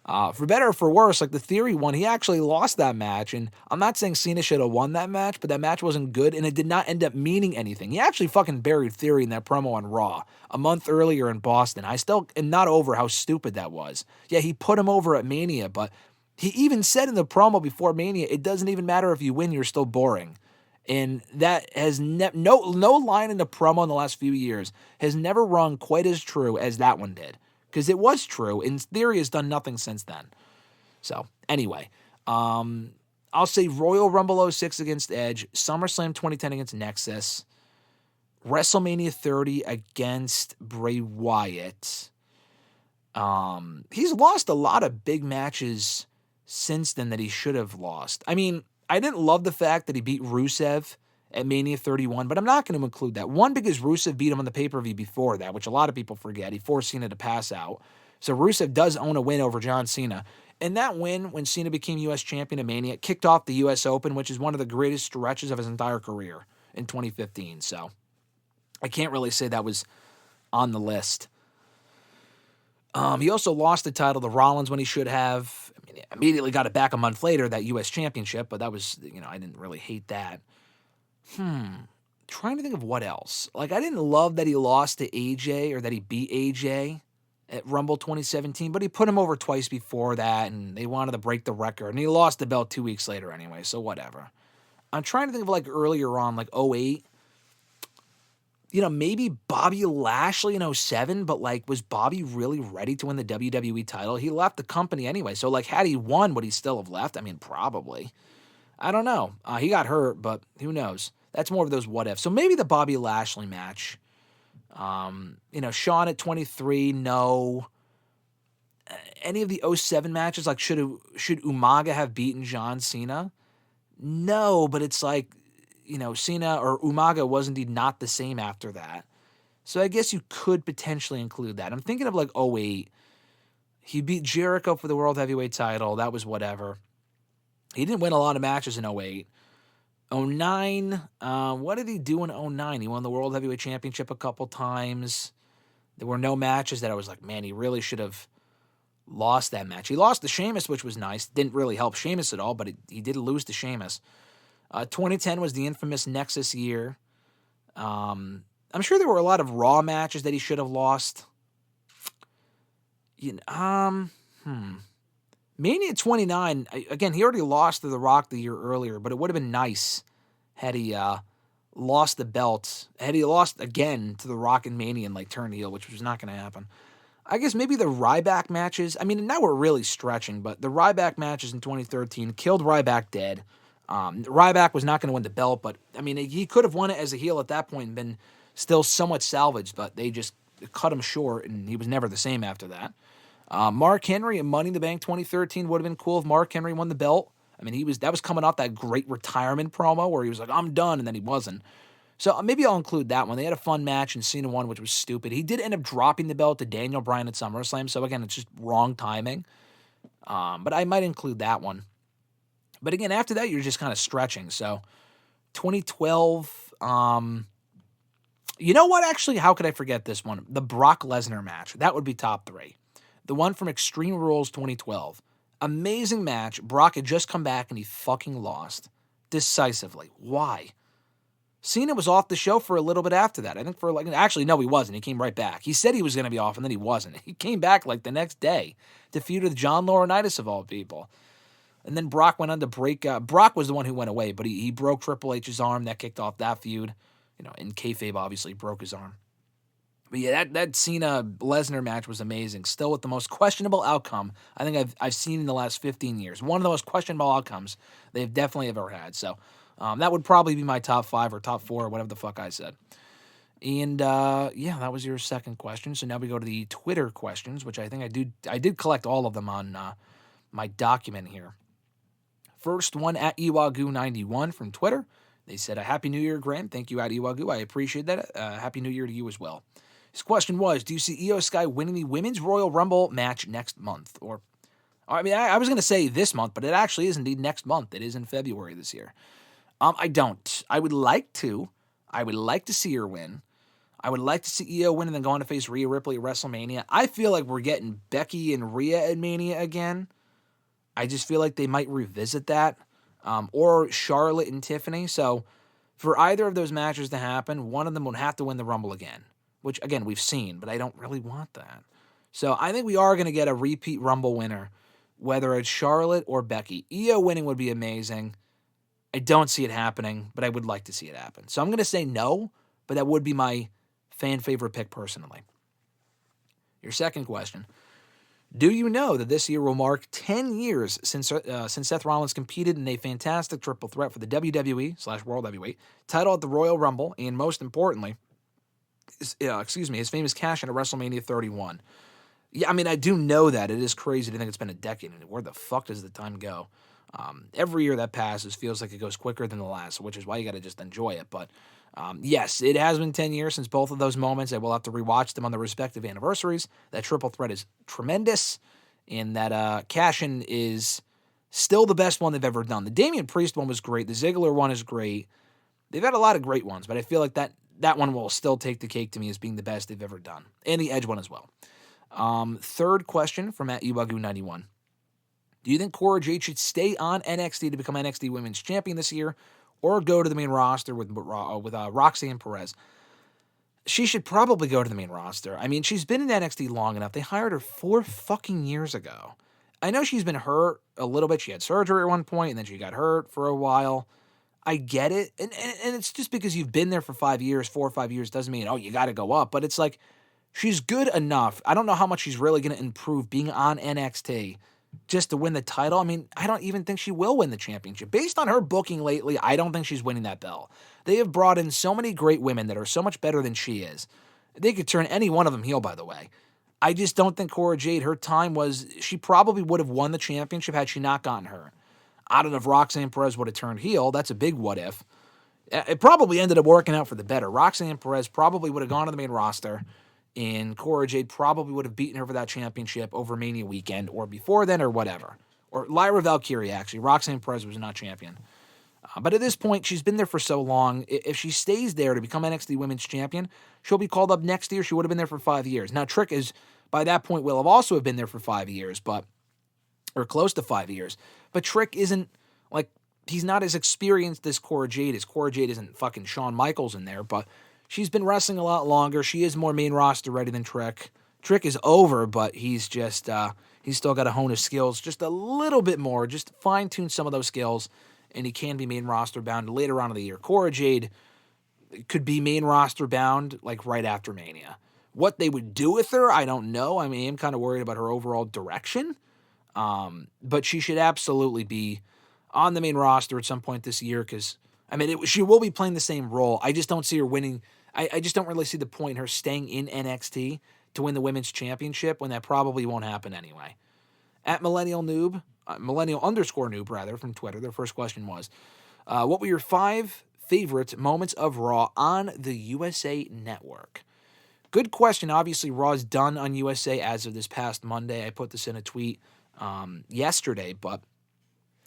For better or for worse, like the Theory one, he actually lost that match. And I'm not saying Cena should have won that match, but that match wasn't good and it did not end up meaning anything. He actually fucking buried Theory in that promo on Raw a month earlier in Boston. I still am not over how stupid that was. Yeah, he put him over at Mania, but he even said in the promo before Mania, it doesn't even matter if you win, you're still boring. And that has no line in the promo in the last few years has never rung quite as true as that one did. Because it was true, and Theory has done nothing since then. So, anyway, I'll say Royal Rumble 06 against Edge, SummerSlam 2010 against Nexus, WrestleMania 30 against Bray Wyatt. He's lost a lot of big matches since then that he should have lost. I mean, I didn't love the fact that he beat Rusev at Mania 31, but I'm not going to include that. One, because Rusev beat him on the pay-per-view before that, which a lot of people forget. He forced Cena to pass out. So Rusev does own a win over John Cena. And that win, when Cena became U.S. champion at Mania, kicked off the U.S. Open, which is one of the greatest stretches of his entire career in 2015. So I can't really say that was on the list. He also lost the title to Rollins when he should have. I mean, immediately got it back a month later, that U.S. championship, but that was, I didn't really hate that. Trying to think of what else. Like, I didn't love that he lost to AJ or that he beat AJ at Rumble 2017, but he put him over twice before that, and they wanted to break the record, and he lost the belt 2 weeks later anyway, so whatever. I'm trying to think of, like, earlier on, like, 08. Maybe Bobby Lashley in 07, but, like, was Bobby really ready to win the WWE title? He left the company anyway, so, like, had he won, would he still have left? I mean, probably. I don't know. He got hurt, but who knows? That's more of those what ifs. So maybe the Bobby Lashley match. Shawn at 23, no. Any of the 07 matches, like should Umaga have beaten John Cena? No, but it's like, Cena or Umaga was indeed not the same after that. So I guess you could potentially include that. I'm thinking of like 08. He beat Jericho for the World Heavyweight title. That was whatever. He didn't win a lot of matches in 08. 09, what did he do in 09? He won the World Heavyweight Championship a couple times. There were no matches that I was like, man, he really should have lost that match. He lost to Sheamus, which was nice. Didn't really help Sheamus at all, but he did lose to Sheamus. 2010 was the infamous Nexus year. I'm sure there were a lot of Raw matches that he should have lost. Mania 29, again, he already lost to The Rock the year earlier, but it would have been nice had he lost the belt. Had he lost again to The Rock in Mania and turned heel, which was not going to happen. I guess maybe the Ryback matches. I mean, now we're really stretching, but the Ryback matches in 2013 killed Ryback dead. Ryback was not going to win the belt, but I mean, he could have won it as a heel at that point and been still somewhat salvaged, but they just cut him short, and he was never the same after that. Mark Henry and Money in the Bank 2013 would have been cool if Mark Henry won the belt. I mean, that was coming off that great retirement promo where he was like, I'm done, and then he wasn't. So maybe I'll include that one. They had a fun match in Cena 1, which was stupid. He did end up dropping the belt to Daniel Bryan at SummerSlam, so again, it's just wrong timing. But I might include that one. But again, after that, you're just kind of stretching. So 2012, you know what, actually, how could I forget this one? The Brock Lesnar match. That would be top 3. The one from Extreme Rules 2012. Amazing match. Brock had just come back and he fucking lost decisively. Why? Cena was off the show for a little bit after that. I think actually, no, he wasn't. He came right back. He said he was going to be off, and then he wasn't. He came back the next day to feud with John Laurinaitis, of all people. And then Brock went on to break. Brock was the one who went away, but he broke Triple H's arm. That kicked off that feud. In kayfabe, obviously, broke his arm. But yeah, that Cena-Lesnar match was amazing. Still with the most questionable outcome I think I've seen in the last 15 years. One of the most questionable outcomes they've definitely ever had. So that would probably be my top 5 or top 4 or whatever the fuck I said. And yeah, that was your second question. So now we go to the Twitter questions, which I think I did collect all of them on my document here. First one at Iwagu91 from Twitter. They said, a Happy New Year, Graham. Thank you, at Iwagu. I appreciate that. Happy New Year to you as well. His question was, do you see Io Sky winning the Women's Royal Rumble match next month? I was going to say this month, but it actually is indeed next month. It is in February this year. I don't. I would like to. I would like to see her win. I would like to see Io win and then go on to face Rhea Ripley at WrestleMania. I feel like we're getting Becky and Rhea at Mania again. I just feel like they might revisit that. Or Charlotte and Tiffany. So for either of those matches to happen, one of them would have to win the Rumble again, which, again, we've seen, but I don't really want that. So I think we are going to get a repeat Rumble winner, whether it's Charlotte or Becky. Io winning would be amazing. I don't see it happening, but I would like to see it happen. So I'm going to say no, but that would be my fan favorite pick personally. Your second question. Do you know that this year will mark 10 years since Seth Rollins competed in a fantastic triple threat for the WWE/World Heavyweight title at the Royal Rumble, and most importantly, his famous cash in at WrestleMania 31? Yeah, I mean, I do know that. It is crazy to think it's been a decade. Where the fuck does the time go? Every year that passes feels like it goes quicker than the last, which is why you got to just enjoy it. But yes, it has been 10 years since both of those moments. I will have to rewatch them on the respective anniversaries. That triple threat is tremendous, and that cash-in is still the best one they've ever done. The Damian Priest one was great. The Ziggler one is great. They've had a lot of great ones, but I feel like that one will still take the cake to me as being the best they've ever done. And the Edge one as well. Third question from at Iwagu91. Do you think Cora Jade should stay on NXT to become NXT Women's Champion this year, or go to the main roster with Roxanne Perez? She should probably go to the main roster. I mean, she's been in NXT long enough. They hired her 4 fucking years ago. I know she's been hurt a little bit. She had surgery at one point, and then she got hurt for a while. I get it. And it's just because you've been there for 4 or 5 years doesn't mean, you got to go up. But it's like, she's good enough. I don't know how much she's really going to improve being on NXT just to win the title. I mean, I don't even think she will win the championship. Based on her booking lately, I don't think she's winning that belt. They have brought in so many great women that are so much better than she is. They could turn any one of them heel, by the way. I just don't think Cora Jade, her time was, she probably would have won the championship had she not gotten hurt. I don't know if Roxanne Perez would have turned heel. That's a big what if. It probably ended up working out for the better. Roxanne Perez probably would have gone to the main roster, and Cora Jade probably would have beaten her for that championship over Mania weekend or before then or whatever. Or Lyra Valkyrie, actually. Roxanne Perez was not champion. But at this point, she's been there for so long. If she stays there to become NXT Women's Champion, she'll be called up next year. She would have been there for 5 years. Now, Trick is by that point will have also have been there for 5 years, or close to 5 years. But Trick isn't, like, he's not as experienced as Cora Jade is. Cora Jade isn't fucking Shawn Michaels in there, but she's been wrestling a lot longer. She is more main roster ready than Trick. Trick is over, but he's just, he's still got to hone his skills just a little bit more, just fine-tune some of those skills, and he can be main roster bound later on in the year. Cora Jade could be main roster bound, like, right after Mania. What they would do with her, I don't know. I mean, I'm kind of worried about her overall direction. But she should absolutely be on the main roster at some point this year because, I mean, she will be playing the same role. I just don't see her winning. I just don't really see the point in her staying in NXT to win the women's championship when that probably won't happen anyway. At Millennial _Noob, rather, from Twitter, their first question was, what were your 5 favorite moments of Raw on the USA Network? Good question. Obviously, Raw's done on USA as of this past Monday. I put this in a tweet yesterday, but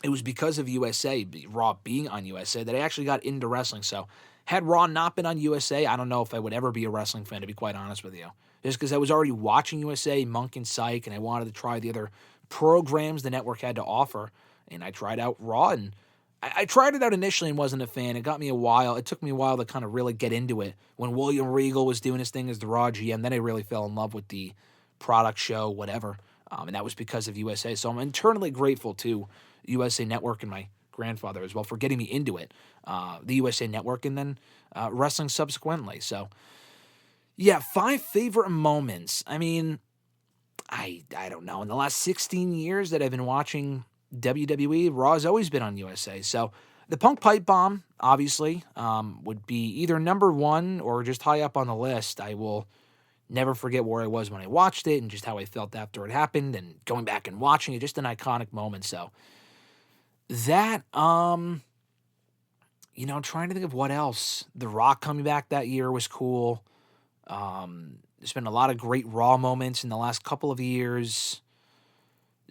it was because of USA, Raw being on USA, that I actually got into wrestling. So had Raw not been on USA, I don't know if I would ever be a wrestling fan, to be quite honest with you. Just because I was already watching USA, Monk and Psych, and I wanted to try the other programs the network had to offer. And I tried out Raw, and I tried it out initially and wasn't a fan. It took me a while to kind of really get into it. When William Regal was doing his thing as the Raw GM, then I really fell in love with the product show, whatever. And that was because of USA. So I'm eternally grateful to USA Network and my grandfather as well for getting me into it. The USA Network and then wrestling subsequently. So, yeah, 5 favorite moments. I mean, I don't know. In the last 16 years that I've been watching WWE, Raw has always been on USA. So the Punk Pipe Bomb, obviously, would be either number 1 or just high up on the list. I will never forget where I was when I watched it and just how I felt after it happened and going back and watching it, just an iconic moment. So that, trying to think of what else. The Rock coming back that year was cool. There's been a lot of great Raw moments in the last couple of years.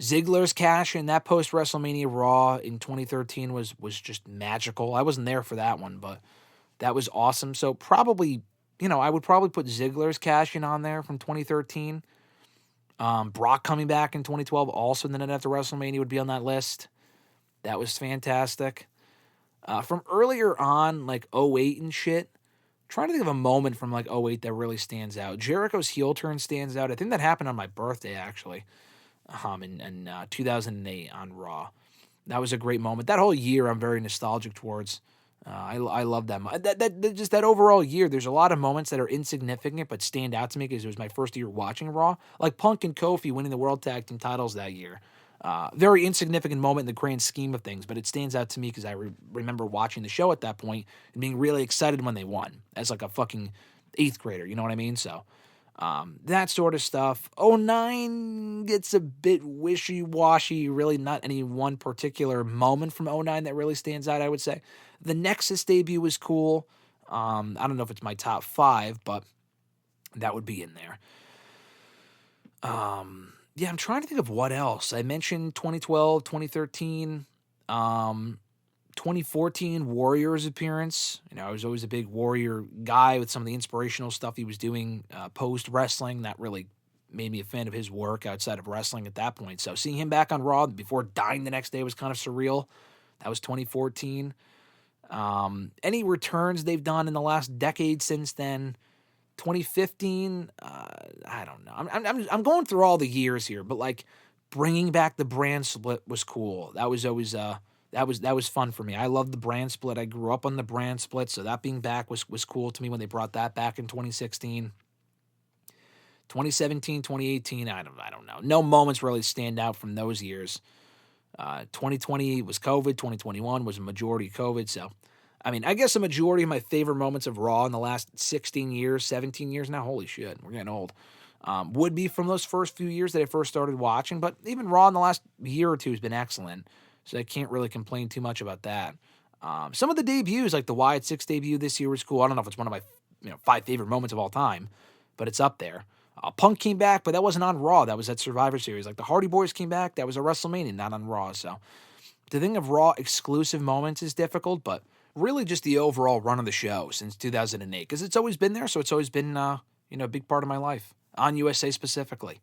Ziggler's cash in that post-WrestleMania Raw in 2013 was just magical. I wasn't there for that one, but that was awesome. So probably, I would probably put Ziggler's cash in on there from 2013. Brock coming back in 2012 also, and then after WrestleMania would be on that list. That was fantastic. From earlier on, like 2008 and shit, trying to think of a moment from like 2008 that really stands out. Jericho's heel turn stands out. I think that happened on my birthday, actually. In 2008 on Raw. That was a great moment. That whole year I'm very nostalgic towards. I love that. Just that overall year, there's a lot of moments that are insignificant but stand out to me because it was my first year watching Raw. Like Punk and Kofi winning the World Tag Team titles that year. Very insignificant moment in the grand scheme of things, but it stands out to me because I remember watching the show at that point and being really excited when they won as like a fucking 8th grader. You know what I mean? So that sort of stuff. 2009 gets a bit wishy-washy, really not any one particular moment from 2009 that really stands out, I would say. The Nexus debut was cool. I don't know if it's my top 5, but that would be in there. Yeah, I'm trying to think of what else. I mentioned 2012, 2013, 2014 Warrior's appearance. I was always a big Warrior guy with some of the inspirational stuff he was doing post-wrestling. That really made me a fan of his work outside of wrestling at that point. So seeing him back on Raw before dying the next day was kind of surreal. That was 2014. Any returns they've done in the last decade since then? 2015, I don't know. I'm going through all the years here, but like bringing back the brand split was cool. That was always that was fun for me. I loved the brand split. I grew up on the brand split, so that being back was cool to me when they brought that back in 2016. 2017, 2018, I don't know. No moments really stand out from those years. 2020 was COVID. 2021 was a majority COVID. So, I guess a majority of my favorite moments of Raw in the last 16 years, 17 years now, holy shit, we're getting old, would be from those first few years that I first started watching. But even Raw in the last year or two has been excellent. So I can't really complain too much about that. Some of the debuts, like the Wyatt Six debut this year was cool. I don't know if it's one of my 5 favorite moments of all time, but it's up there. Punk came back, but that wasn't on Raw. That was at Survivor Series. Like the Hardy Boys came back, that was a WrestleMania, not on Raw. So the thing of Raw exclusive moments is difficult, but really just the overall run of the show since 2008, because it's always been there, so it's always been a big part of my life. on USA specifically.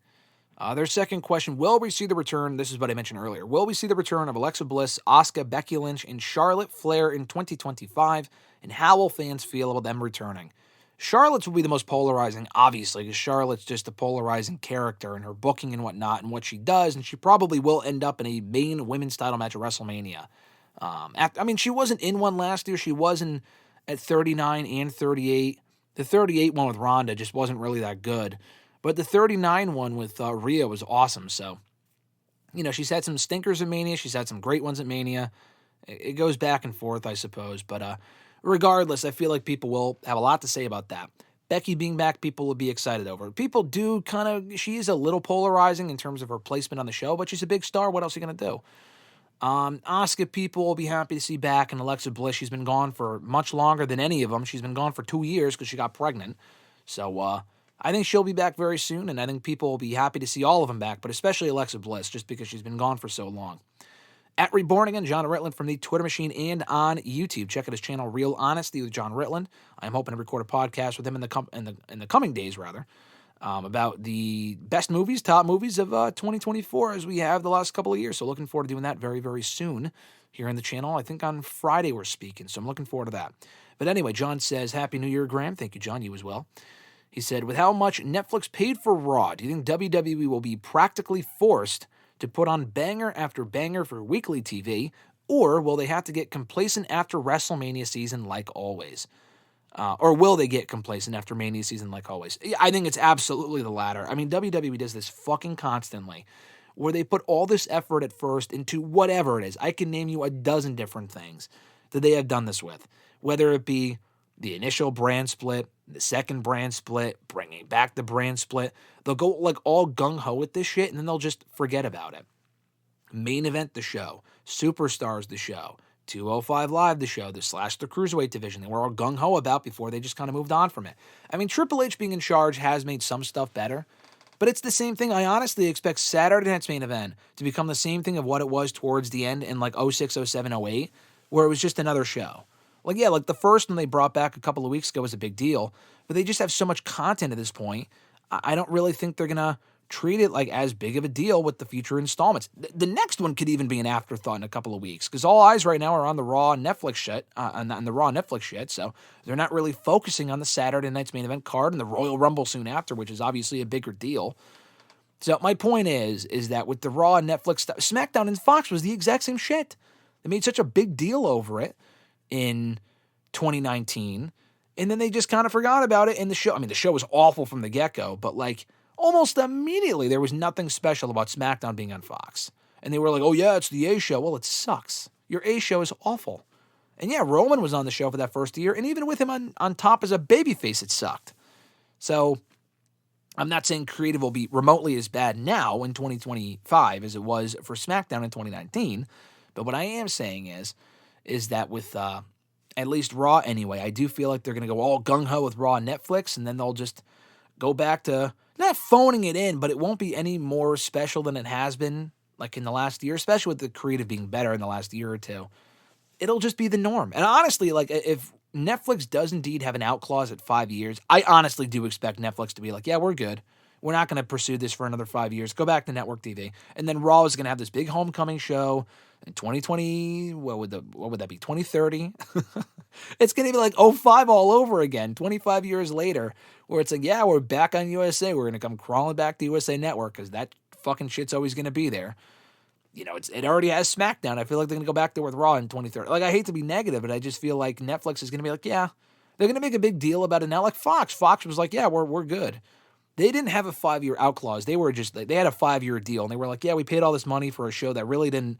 Their second question, will we see the return, this is what I mentioned earlier, will we see the return of Alexa Bliss, Asuka, Becky Lynch, and Charlotte Flair in 2025, and how will fans feel about them returning? Charlotte's will be the most polarizing, obviously, because Charlotte's just a polarizing character in her booking and whatnot and what she does, and she probably will end up in a main women's title match at WrestleMania. She wasn't in one last year. She was in at 39 and 38. The 38 one with Ronda just wasn't really that good. But the 39 one with Rhea was awesome. So, she's had some stinkers at Mania. She's had some great ones at Mania. It goes back and forth, I suppose. But regardless, I feel like people will have a lot to say about that. Becky being back, people will be excited over. People do she is a little polarizing in terms of her placement on the show, but she's a big star. What else are you going to do? Asuka people will be happy to see back, and Alexa Bliss, she's been gone for much longer than any of them. She's been gone for 2 years because she got pregnant. So, I think she'll be back very soon, and I think people will be happy to see all of them back, but especially Alexa Bliss, just because she's been gone for so long. At Reborn Again, John Ritland from the Twitter machine and on YouTube. Check out his channel, Real Honesty with John Ritland. I'm hoping to record a podcast with him in the coming days, about the best movies, top movies of 2024 as we have the last couple of years. So looking forward to doing that very, very soon here on the channel. I think on Friday we're speaking, so I'm looking forward to that. But anyway, John says, Happy New Year, Graham. Thank you, John. You as well. He said, with how much Netflix paid for Raw, do you think WWE will be practically forced to put on banger after banger for weekly TV, or will they have to get complacent after WrestleMania season like always? Or will they get complacent after Mania season like always? I think it's absolutely the latter. I mean, WWE does this fucking constantly, where they put all this effort at first into whatever it is. I can name you a dozen different things that they have done this with, whether it be the initial brand split, the second brand split, bringing back the brand split. They'll go like all gung-ho with this shit, and then they'll just forget about it. Main Event the show, Superstars the show, 205 Live the show, the Cruiserweight division they were all gung-ho about before they just kind of moved on from it. I mean, Triple H being in charge has made some stuff better, but it's the same thing. I honestly expect Saturday Night's Main Event to become the same thing of what it was towards the end in like 06, 07, 08, where it was just another show. Like the first one they brought back a couple of weeks ago was a big deal, but they just have so much content at this point. I don't really think they're going to treat it like as big of a deal with the future installments. The next one could even be an afterthought in a couple of weeks, because all eyes right now are on the Raw Netflix shit, so they're not really focusing on the Saturday Night's Main Event card and the Royal Rumble soon after, which is obviously a bigger deal. So my point is that with the Raw and Netflix stuff, SmackDown and Fox was the exact same shit. They made such a big deal over it in 2019, and then they just kind of forgot about it in the show. I mean, the show was awful from the get-go, but almost immediately there was nothing special about SmackDown being on Fox. And they were like, oh yeah, it's the A show. Well, it sucks. Your A show is awful. And yeah, Roman was on the show for that first year, and even with him on top as a babyface, it sucked. So I'm not saying creative will be remotely as bad now in 2025 as it was for SmackDown in 2019, but what I am saying is that with at least Raw anyway, I do feel like they're going to go all gung-ho with Raw and Netflix, and then they'll just go back to not phoning it in, but it won't be any more special than it has been in the last year, especially with the creative being better in the last year or two. It'll just be the norm. And honestly, if Netflix does indeed have an out clause at 5 years, I honestly do expect Netflix to be like, yeah, we're good. We're not going to pursue this for another 5 years. Go back to network TV. And then Raw is going to have this big homecoming show in 2020. What would that be? 2030? It's going to be like 05 all over again, 25 years later, where it's like, yeah, we're back on USA. We're going to come crawling back to USA Network because that fucking shit's always going to be there. It already has SmackDown. I feel like they're going to go back there with Raw in 2030. I hate to be negative, but I just feel like Netflix is going to be like, yeah, they're going to make a big deal about it now. Like Fox. Fox was like, yeah, we're good. They didn't have a 5-year out clause. They had a 5-year deal, and they were like, yeah, we paid all this money for a show that really didn't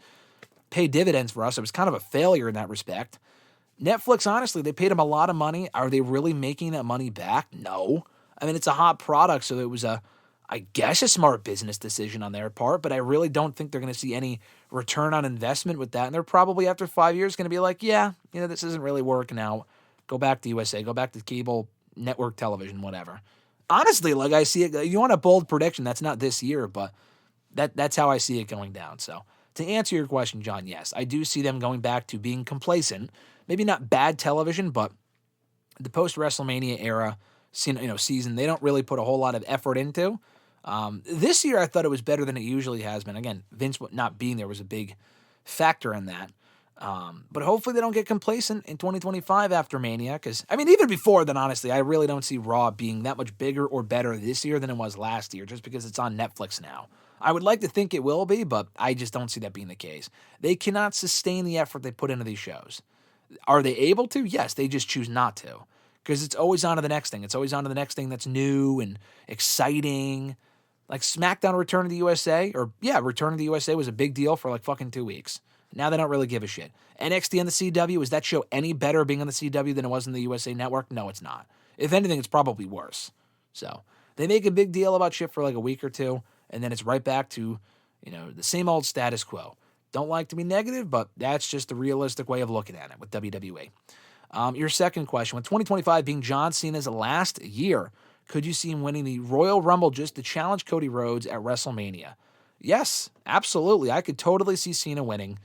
pay dividends for us. It was kind of a failure in that respect. Netflix, honestly, they paid them a lot of money. Are they really making that money back? No. I mean, it's a hot product, so it was I guess a smart business decision on their part, but I really don't think they're going to see any return on investment with that. And they're probably, after 5 years, going to be like, yeah, this isn't really working out. Go back to USA. Go back to cable, network television, whatever. Honestly, I see it. You want a bold prediction? That's not this year, but that's how I see it going down. So to answer your question, John, yes, I do see them going back to being complacent. Maybe not bad television, but the post-WrestleMania era, season they don't really put a whole lot of effort into. This year I thought it was better than it usually has been. Again, Vince not being there was a big factor in that. But hopefully they don't get complacent in 2025 after Mania, because, even before then, honestly, I really don't see Raw being that much bigger or better this year than it was last year, just because it's on Netflix now. I would like to think it will be, but I just don't see that being the case. They cannot sustain the effort they put into these shows. Are they able to? Yes, they just choose not to, because it's always on to the next thing. It's always on to the next thing that's new and exciting. Like SmackDown Return to the USA, Return to the USA was a big deal for like fucking 2 weeks. Now they don't really give a shit. NXT on the CW, is that show any better being on the CW than it was in the USA Network? No, it's not. If anything, it's probably worse. So they make a big deal about shit for like a week or two, and then it's right back to, the same old status quo. Don't like to be negative, but that's just the realistic way of looking at it with WWE. Your second question, with 2025 being John Cena's last year, could you see him winning the Royal Rumble just to challenge Cody Rhodes at WrestleMania? Yes, absolutely. I could totally see Cena winning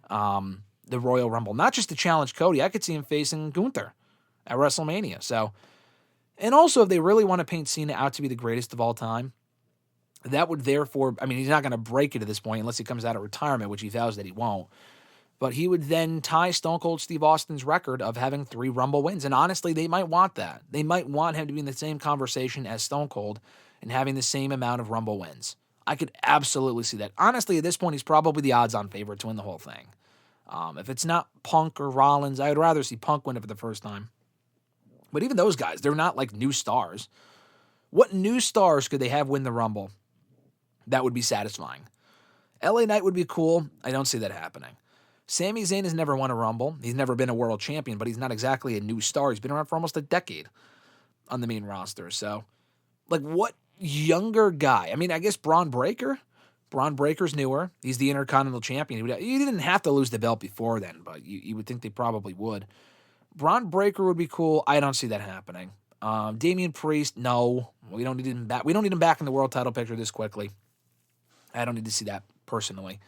the Royal Rumble. Not just to challenge Cody, I could see him facing Gunther at WrestleMania. So, and also, if they really want to paint Cena out to be the greatest of all time, that would therefore, he's not going to break it at this point unless he comes out of retirement, which he vows that he won't. But he would then tie Stone Cold Steve Austin's record of having 3 Rumble wins. And honestly, they might want that. They might want him to be in the same conversation as Stone Cold and having the same amount of Rumble wins. I could absolutely see that. Honestly, at this point, he's probably the odds-on favorite to win the whole thing. If it's not Punk or Rollins, I would rather see Punk win it for the first time. But even those guys, they're not like new stars. What new stars could they have win the Rumble? That would be satisfying. LA Knight would be cool. I don't see that happening. Sami Zayn has never won a Rumble. He's never been a world champion, but he's not exactly a new star. He's been around for almost a decade on the main roster. So, what younger guy? I guess Braun Breaker. Braun Breaker's newer. He's the Intercontinental Champion. He didn't have to lose the belt before then, but you would think they probably would. Braun Breaker would be cool. I don't see that happening. Damian Priest, no. We don't need him back. We don't need him back in the world title picture this quickly. I don't need to see that personally.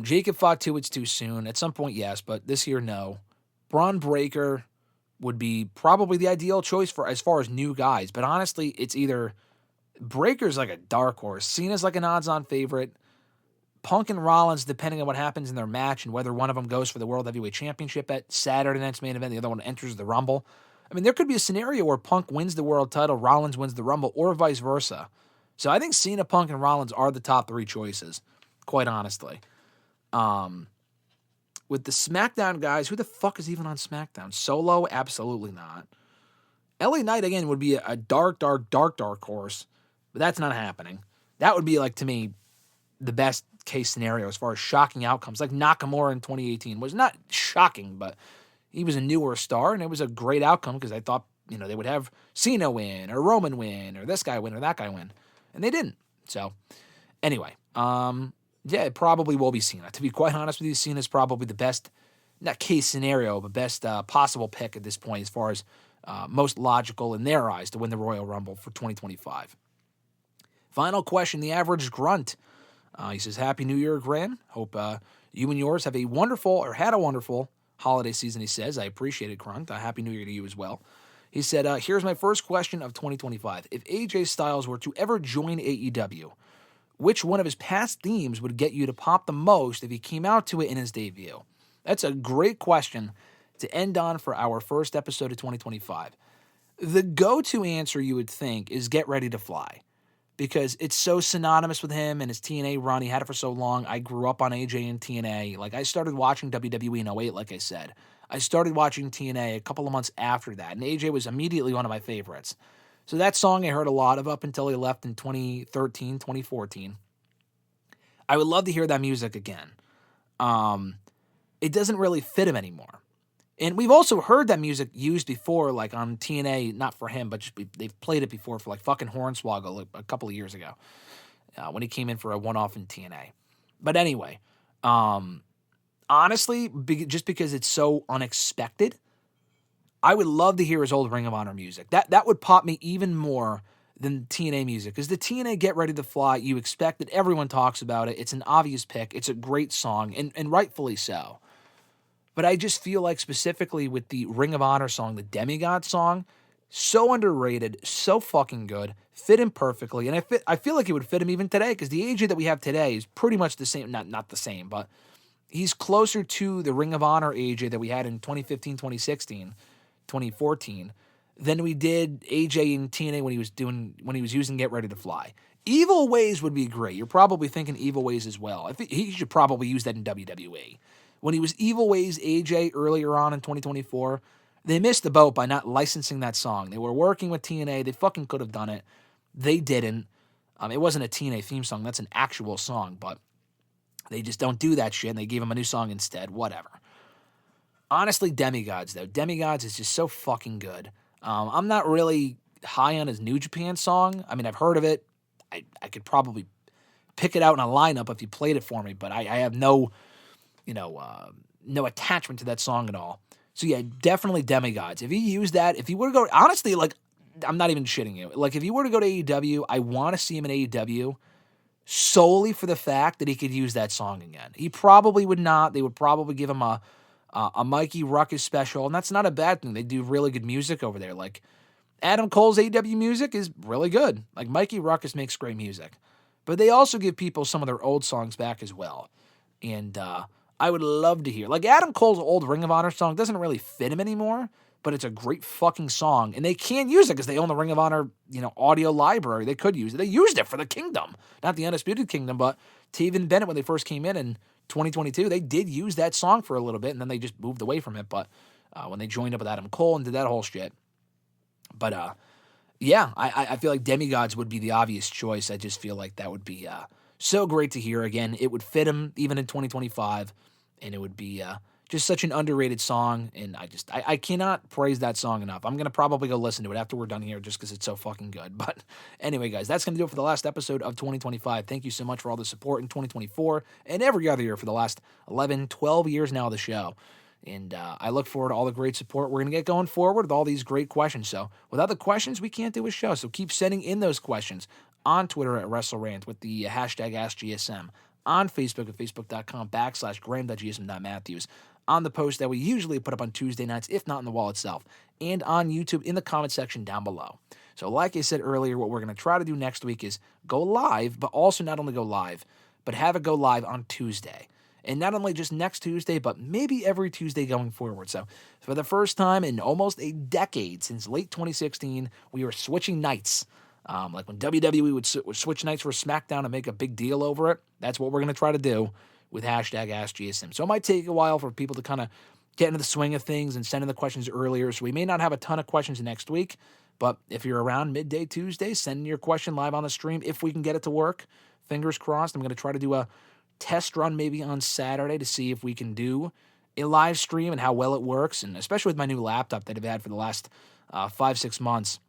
Jacob Fatu, it's too soon. At some point, yes, but this year, no. Braun Breaker would be probably the ideal choice for as far as new guys. But honestly, it's either Breaker's like a dark horse. Cena's like an odds-on favorite. Punk and Rollins, depending on what happens in their match and whether one of them goes for the World Heavyweight Championship at Saturday night's main event, the other one enters the Rumble. There could be a scenario where Punk wins the world title, Rollins wins the Rumble, or vice versa. So I think Cena, Punk, and Rollins are the top 3 choices, quite honestly. With the SmackDown guys, who the fuck is even on SmackDown? Solo? Absolutely not. LA Knight, again, would be a dark horse, but that's not happening. That would be, to me, the best case scenario as far as shocking outcomes. Like Nakamura in 2018 was not shocking, but he was a newer star, and it was a great outcome because I thought, they would have Cena win, or Roman win, or this guy win, or that guy win. And they didn't. So, anyway, it probably will be Cena. To be quite honest with you, Cena's probably the best, not case scenario, but best possible pick at this point as far as most logical in their eyes to win the Royal Rumble for 2025. Final question, the average grunt. He says, Happy New Year, Graham. Hope you and yours have had a wonderful holiday season, he says. I appreciate it, Grunt. Happy New Year to you as well. He said, here's my first question of 2025. If AJ Styles were to ever join AEW, which one of his past themes would get you to pop the most if he came out to it in his debut? That's a great question to end on for our first episode of 2025. The go-to answer, you would think, is Get Ready to Fly, because it's so synonymous with him and his TNA run. He had it for so long. I grew up on AJ and TNA. I started watching WWE in 2008, like I said. I started watching TNA a couple of months after that, and AJ was immediately one of my favorites. So that song I heard a lot of up until he left in 2013, 2014. I would love to hear that music again. It doesn't really fit him anymore. And we've also heard that music used before, on TNA, not for him, but just they've played it before for fucking Hornswoggle a couple of years ago when he came in for a one-off in TNA. But anyway, honestly, just because it's so unexpected, I would love to hear his old Ring of Honor music. That would pop me even more than TNA music, because the TNA Get Ready to Fly, you expect that everyone talks about it. It's an obvious pick. It's a great song, and rightfully so. But I just feel like specifically with the Ring of Honor song, the Demigod song, So underrated, so fucking good, fit him perfectly, and I feel like it would fit him even today, because the AJ that we have today is pretty much the same, not the same, but he's closer to the Ring of Honor AJ that we had in 2015, 2016, 2014 than we did AJ in TNA when he was using Get Ready to Fly. Evil Ways would be great. You're probably thinking Evil Ways as well. I think he should probably use that in WWE. When he was Evil Ways AJ earlier on in 2024, they missed the boat by not licensing that song. They were working with TNA. They fucking could have done it. They didn't. It wasn't a TNA theme song. That's an actual song, but they just don't do that shit, and they gave him a new song instead. Whatever. Honestly, Demigods, though. Demigods is just so fucking good. I'm not really high on his New Japan song. I mean, I've heard of it. I could probably pick it out in a lineup if you played it for me, but I have no attachment to that song at all. So yeah, definitely Demigods. If he used that, if he were to go, honestly, like, I'm not even shitting you. Like, if he were to go to AEW, I want to see him in AEW solely for the fact that he could use that song again. He probably would not. They would probably give him a Mikey Ruckus special, and that's not a bad thing. They do really good music over there. Like, Adam Cole's AEW music is really good. Like, Mikey Ruckus makes great music. But they also give people some of their old songs back as well. And I would love to hear. Like, Adam Cole's old Ring of Honor song doesn't really fit him anymore, but it's a great fucking song. And they can use it because they own the Ring of Honor, audio library. They could use it. They used it for the Kingdom. Not the Undisputed Kingdom, but Taven Bennett, when they first came in 2022, they did use that song for a little bit, and then they just moved away from it. But when they joined up with Adam Cole and did that whole shit. But, yeah, I feel like Demigods would be the obvious choice. I just feel like that would be so great to hear. Again, it would fit him even in 2025, and it would be just such an underrated song, and I cannot praise that song enough. I'm going to probably go listen to it after we're done here just because it's so fucking good. But anyway, guys, that's going to do it for the last episode of 2025. Thank you so much for all the support in 2024 and every other year for the last 11, 12 years now of the show. And I look forward to all the great support we're going to get going forward with all these great questions. So without the questions, we can't do a show. So keep sending in those questions on Twitter at WrestleRant with the hashtag AskGSM, on Facebook at facebook.com/graham.gsm.matthews, on the post that we usually put up on Tuesday nights, if not in the wall itself, and on YouTube in the comment section down below. So like I said earlier, what we're going to try to do next week is go live, but also not only go live, but have it go live on Tuesday. And not only just next Tuesday, but maybe every Tuesday going forward. So for the first time in almost a decade, since late 2016, we were switching nights. Like when WWE would switch nights for SmackDown and make a big deal over it. That's what we're going to try to do with hashtag AskGSM. So it might take a while for people to kind of get into the swing of things and send in the questions earlier. So we may not have a ton of questions next week. But if you're around midday Tuesday, send in your question live on the stream if we can get it to work. Fingers crossed. I'm going to try to do a test run maybe on Saturday to see if we can do a live stream and how well it works. And especially with my new laptop that I've had for the last 5-6 months,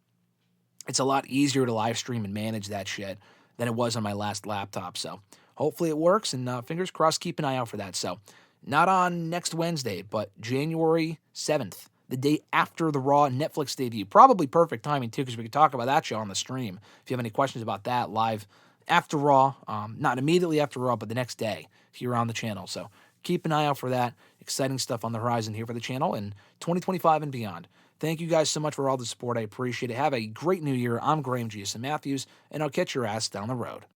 it's a lot easier to live stream and manage that shit than it was on my last laptop. So hopefully it works, and fingers crossed, keep an eye out for that. So not on next Wednesday, but January 7th, the day after the Raw Netflix debut. Probably perfect timing, too, because we could talk about that show on the stream. If you have any questions about that, live after Raw, not immediately after Raw, but the next day here on the channel. So keep an eye out for that. Exciting stuff on the horizon here for the channel in 2025 and beyond. Thank you guys so much for all the support. I appreciate it. Have a great new year. I'm Graham GSM Matthews, and I'll catch your ass down the road.